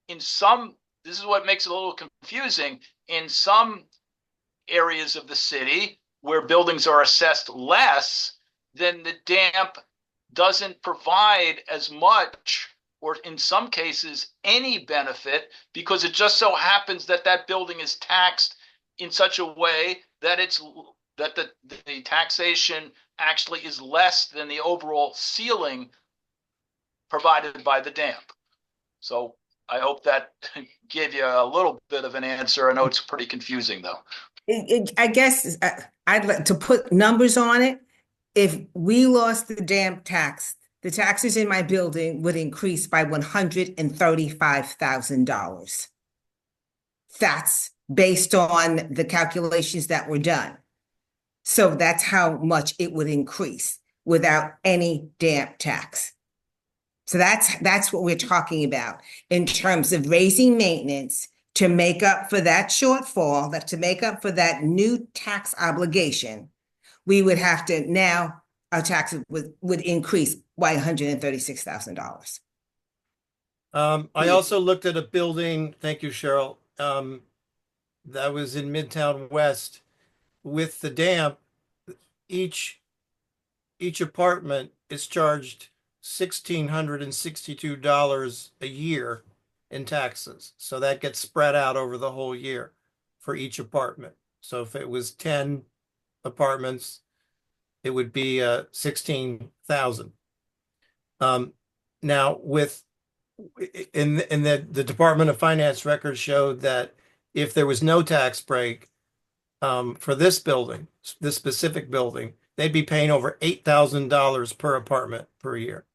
S3: this is what makes it a little confusing. In some areas of the city where buildings are assessed less, then the DAMP doesn't provide as much, or in some cases any benefit, because it just so happens that that building is taxed in such a way that the taxation actually is less than the overall ceiling provided by the DAMP. So I hope that gave you a little bit of an answer. I know it's pretty confusing though.
S2: I guess I'd like to put numbers on it. If we lost the DAMP tax, the taxes in my building would increase by $135,000. That's based on the calculations that were done. So that's how much it would increase without any DAMP tax. So that's what we're talking about in terms of raising maintenance to make up for that shortfall, to make up for that new tax obligation. We would have to now, our taxes would increase by $136,000.
S4: I also looked at a building, thank you, Sheryl, that was in Midtown West. With the DAMP, each apartment is charged $1,662 a year in taxes. So that gets spread out over the whole year for each apartment. So if it was 10 apartments, it would be $16,000. Now, in the Department of Finance records showed that if there was no tax break for this building, this specific building, they'd be paying over $8,000 per apartment per year.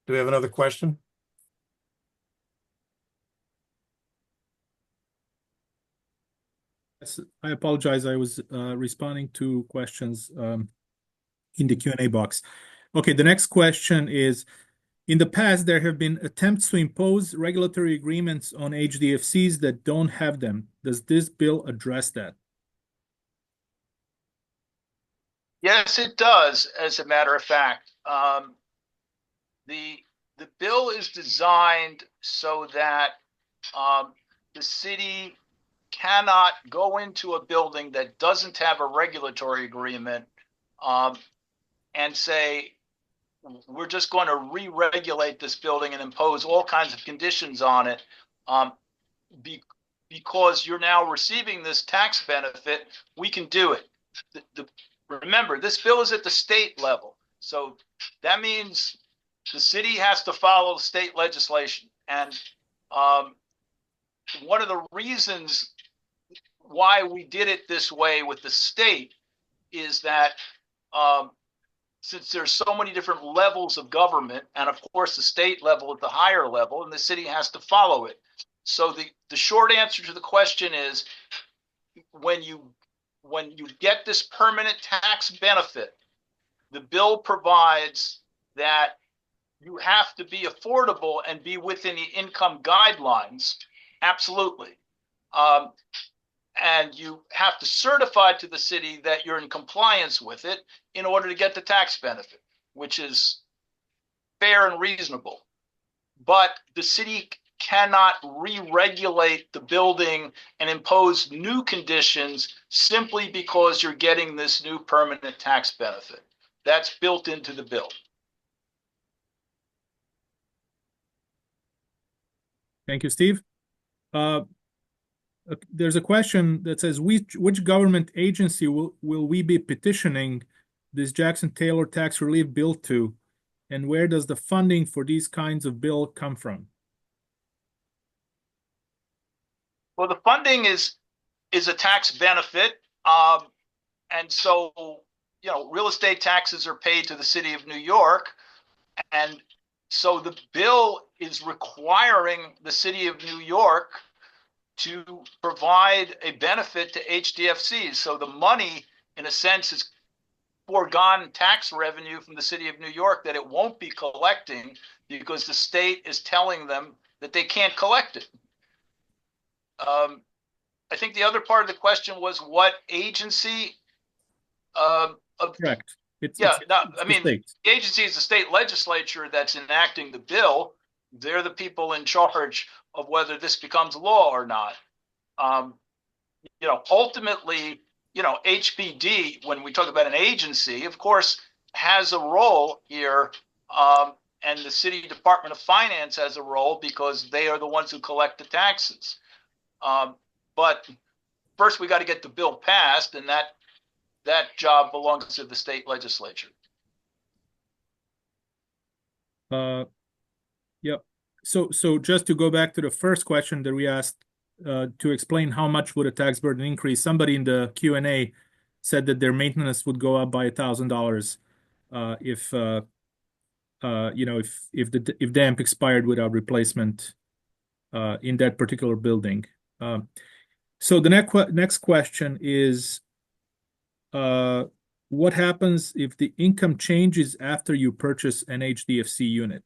S4: Do we have another question?
S5: Yes, I apologize. I was responding to questions in the Q&A box. Okay, the next question is, in the past, there have been attempts to impose regulatory agreements on HDFCs that don't have them. Does this bill address that?
S3: Yes, it does, as a matter of fact. The bill is designed so that the city cannot go into a building that doesn't have a regulatory agreement and say, we're just going to re-regulate this building and impose all kinds of conditions on it because you're now receiving this tax benefit. We can do it. Remember, this bill is at the state level. So that means the city has to follow state legislation. And one of the reasons why we did it this way with the state is that since there's so many different levels of government, and of course the state level at the higher level, and the city has to follow it. So the short answer to the question is, when you get this permanent tax benefit, the bill provides that you have to be affordable and be within the income guidelines. Absolutely. And you have to certify to the city that you're in compliance with it in order to get the tax benefit, which is fair and reasonable. But the city cannot re-regulate the building and impose new conditions simply because you're getting this new permanent tax benefit. That's built into the bill.
S5: Thank you, Steve. There's a question that says, which government agency will we be petitioning this Jackson Taylor tax relief bill to, and where does the funding for these kinds of bill come from?
S3: Well, the funding is a tax benefit, and so real estate taxes are paid to the city of New York, and so the bill is requiring the city of New York to provide a benefit to HDFCs. So the money, in a sense, is foregone tax revenue from the city of New York that it won't be collecting because the state is telling them that they can't collect it. I think the other part of the question was what agency?
S5: Correct.
S3: The agency is the state legislature that's enacting the bill. They're the people in charge of whether this becomes law or not. Ultimately, HPD, when we talk about an agency, of course, has a role here, and the City Department of Finance has a role because they are the ones who collect the taxes. But first, we got to get the bill passed, and that job belongs to the state legislature.
S5: Yep. So just to go back to the first question that we asked, to explain how much would a tax burden increase, somebody in the Q&A said that their maintenance would go up by $1,000 if if damp expired without replacement in that particular building. So the next question is, what happens if the income changes after you purchase an HDFC unit?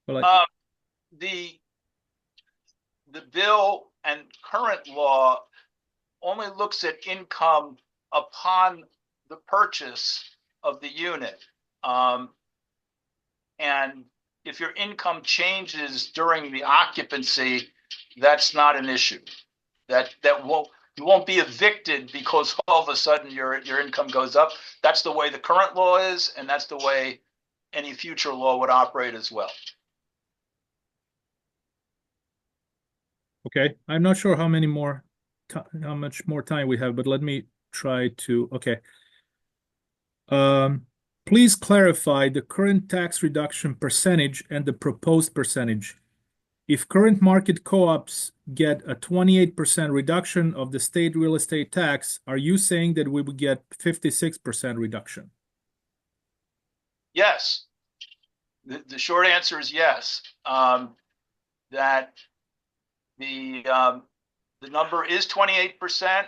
S5: Well,
S3: the bill and current law only looks at income upon the purchase of the unit. And if your income changes during the occupancy, that's not an issue. You won't be evicted because all of a sudden your income goes up. That's the way the current law is, and that's the way any future law would operate as well.
S5: Okay, I'm not sure how much more time we have, but let me try to. Okay. Please clarify the current tax reduction percentage and the proposed percentage. If current market co-ops get a 28% reduction of the state real estate tax, are you saying that we would get 56% reduction?
S3: Yes. The short answer is yes. That The number is 28%.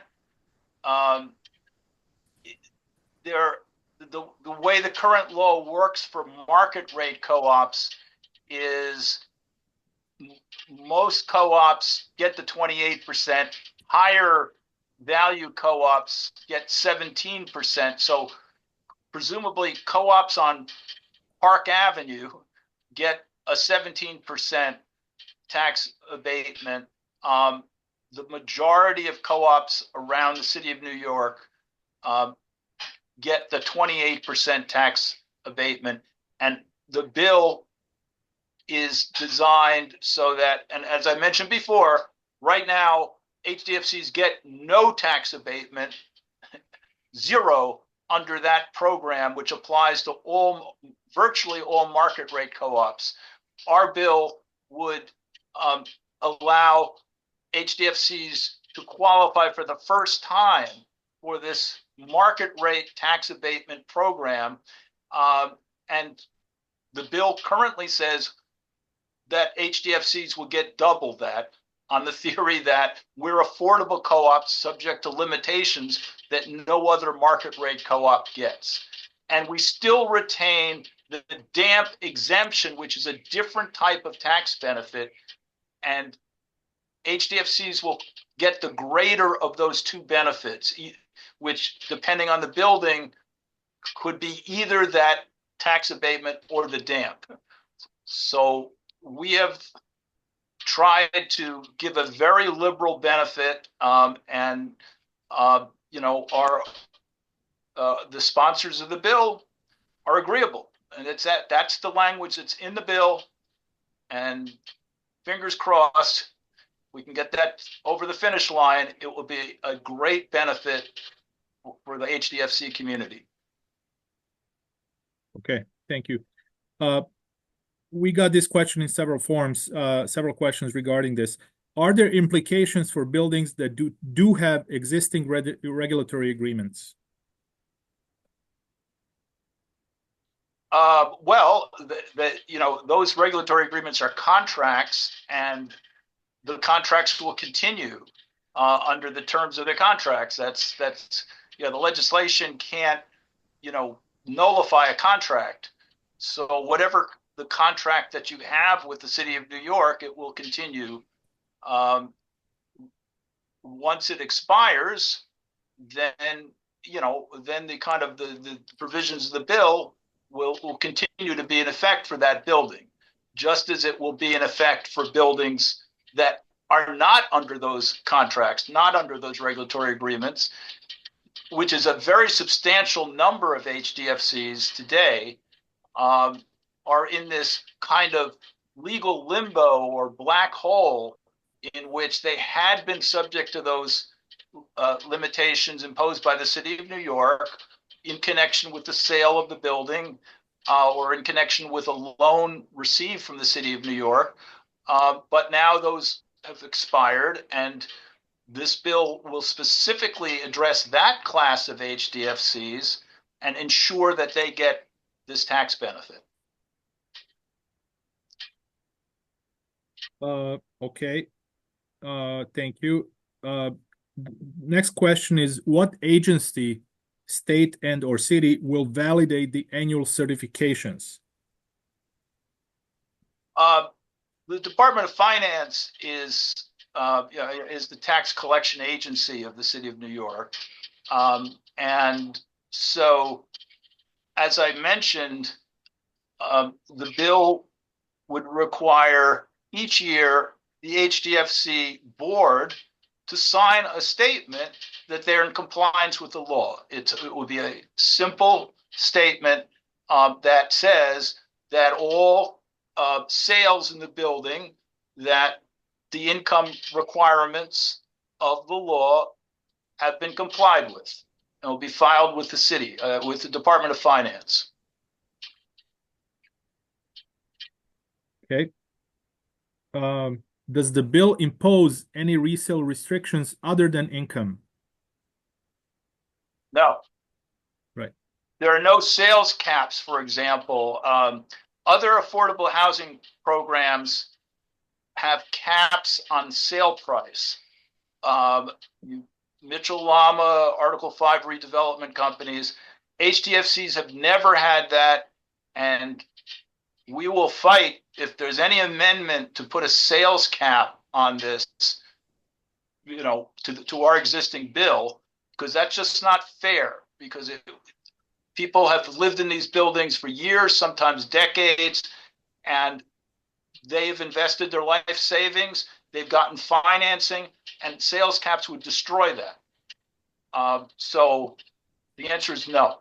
S3: The way the current law works for market rate co-ops is most co-ops get the 28%. Higher value co-ops get 17%. So presumably co-ops on Park Avenue get a 17% tax abatement. The majority of co-ops around the city of New York get the 28% tax abatement. And the bill is designed so that, and as I mentioned before, right now, HDFCs get no tax abatement, zero under that program, which applies to virtually all market rate co-ops. Our bill would allow HDFCs to qualify for the first time for this market rate tax abatement program. And the bill currently says that HDFCs will get double that, on the theory that we're affordable co-ops subject to limitations that no other market rate co-op gets. And we still retain the damp exemption, which is a different type of tax benefit. And HDFCs will get the greater of those two benefits, which, depending on the building, could be either that tax abatement or the damp. So we have tried to give a very liberal benefit, and you know, the sponsors of the bill are agreeable, and that's the language that's in the bill. And fingers crossed, we can get that over the finish line. It will be a great benefit for the HDFC community.
S5: Okay, thank you. We got this question in several forms, several questions regarding this. Are there implications for buildings that do have existing regulatory agreements?
S3: Well, you know, those regulatory agreements are contracts, and the contracts will continue under the terms of the contracts. That's you know, the legislation can't, you know, nullify a contract. So whatever the contract that you have with the city of New York, it will continue. Once it expires, then, you know, then the kind of the provisions of the bill will continue to be in effect for that building, just as it will be in effect for buildings that are not under those contracts, not under those regulatory agreements, which is a very substantial number of HDFCs today, are in this kind of legal limbo or black hole in which they had been subject to those limitations imposed by the city of New York in connection with the sale of the building, or in connection with a loan received from the city of New York. But now those have expired, and this bill will specifically address that class of HDFCs and ensure that they get this tax benefit.
S5: Okay. Thank you. Next question is, what agency, state and or city, will validate the annual certifications?
S3: The Department of Finance is the tax collection agency of the city of New York. And so, as I mentioned, the bill would require each year the HDFC board to sign a statement that they're in compliance with the law. It would be a simple statement that says that all sales in the building, that the income requirements of the law have been complied with, and will be filed with the city, with the Department of Finance.
S5: Okay. Does the bill impose any resale restrictions other than income?
S3: No.
S5: Right.
S3: There are no sales caps, for example. Other affordable housing programs have caps on sale price. Mitchell Lama, Article 5 redevelopment companies, HDFCs have never had that, and we will fight if there's any amendment to put a sales cap on this, to our existing bill, because that's just not fair. Because people have lived in these buildings for years, sometimes decades, and they've invested their life savings, they've gotten financing, and sales caps would destroy that. So the answer is no.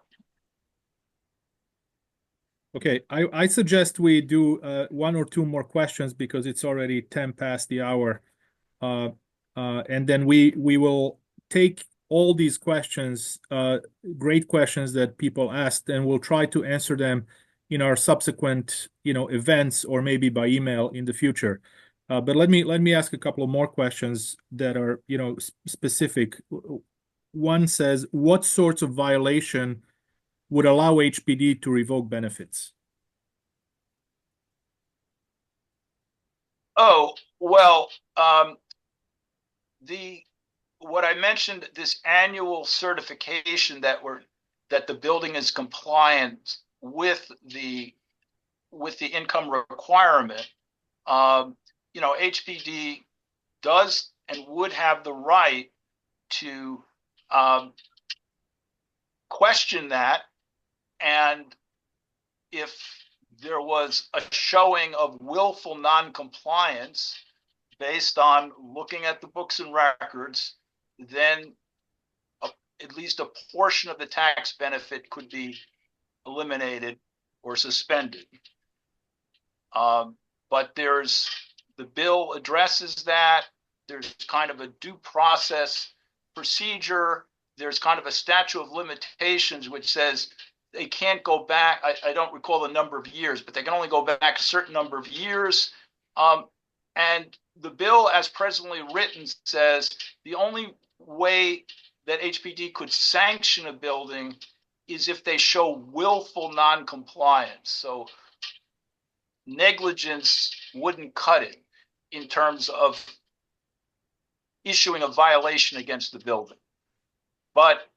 S5: Okay, I suggest we do one or two more questions because it's already 10 past the hour. And then we will take all these questions, great questions that people asked, and we'll try to answer them in our subsequent, events or maybe by email in the future. But let me ask a couple of more questions that are, specific. One says, what sorts of violation would allow HPD to revoke benefits?
S3: Oh, well, what I mentioned, this annual certification that the building is compliant with the income requirement, HPD does and would have the right to question that, and if there was a showing of willful noncompliance based on looking at the books and records, then at least a portion of the tax benefit could be eliminated or suspended. But the bill addresses that. There's kind of a due process procedure. There's kind of a statute of limitations which says they can't go back. I don't recall the number of years, but they can only go back a certain number of years. And the bill, as presently written, says the only way that HPD could sanction a building is if they show willful noncompliance. So negligence wouldn't cut it in terms of issuing a violation against the building. But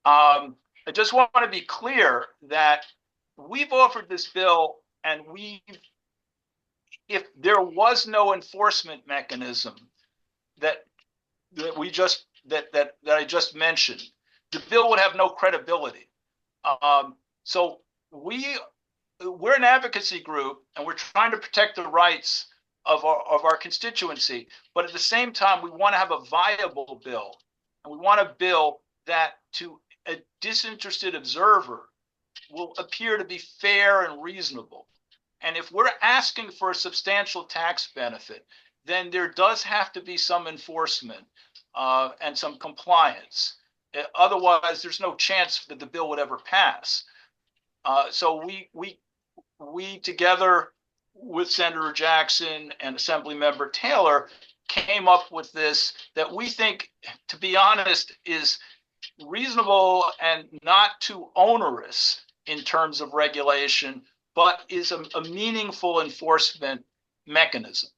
S3: I just want to be clear that we've offered this bill, and if there was no enforcement mechanism that I just mentioned, the bill would have no credibility. So we're an advocacy group, and we're trying to protect the rights of our constituency, but at the same time, we want to have a viable bill, and we want a bill that, to a disinterested observer, will appear to be fair and reasonable. And if we're asking for a substantial tax benefit, then there does have to be some enforcement and some compliance. Otherwise, there's no chance that the bill would ever pass. So we together with Senator Jackson and Assemblymember Taylor came up with this that we think, to be honest, is reasonable and not too onerous in terms of regulation, but is a meaningful enforcement mechanism.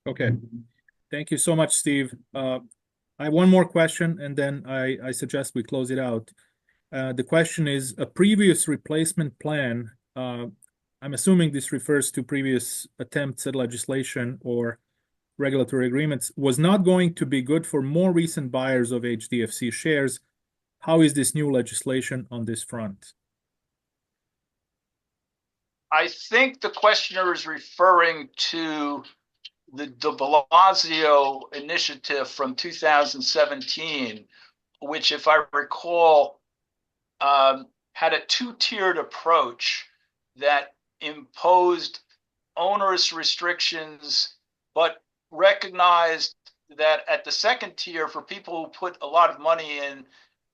S5: Okay. Thank you so much, Steve. I have one more question, and then I suggest we close it out. The question is, a previous replacement plan, I'm assuming this refers to previous attempts at legislation or regulatory agreements, was not going to be good for more recent buyers of HDFC shares. How is this new legislation on this front?
S3: I think the questioner is referring to the de Blasio initiative from 2017, which, if I recall, had a two-tiered approach that imposed onerous restrictions, but recognized that at the second tier, for people who put a lot of money in,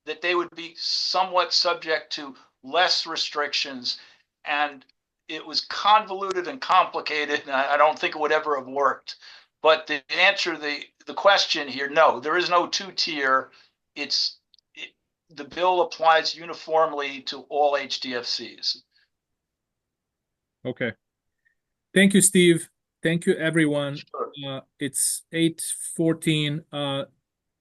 S3: that they would be somewhat subject to less restrictions. And it was convoluted and complicated, and I don't think it would ever have worked. But to answer the question here, no, there is no two-tier. The bill applies uniformly to all HDFCs.
S5: Okay. Thank you, Steve. Thank you, everyone.
S3: Sure.
S5: It's 8:14,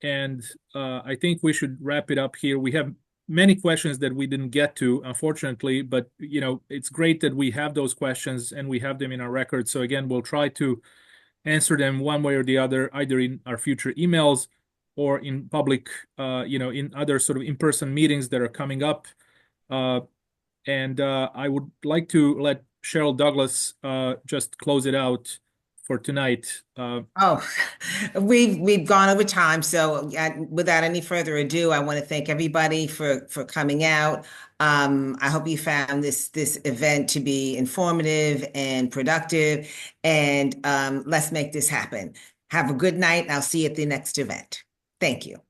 S5: and I think we should wrap it up here. We have many questions that we didn't get to, unfortunately, but it's great that we have those questions and we have them in our record. So again, we'll try to answer them one way or the other, either in our future emails or in public, in other sort of in-person meetings that are coming up. And I would like to let Sheryl Douglas just close it out for tonight.
S2: Oh, we've gone over time, so without any further ado, I want to thank everybody for coming out. I hope you found this event to be informative and productive, and let's make this happen. Have a good night, and I'll see you at the next event. Thank you.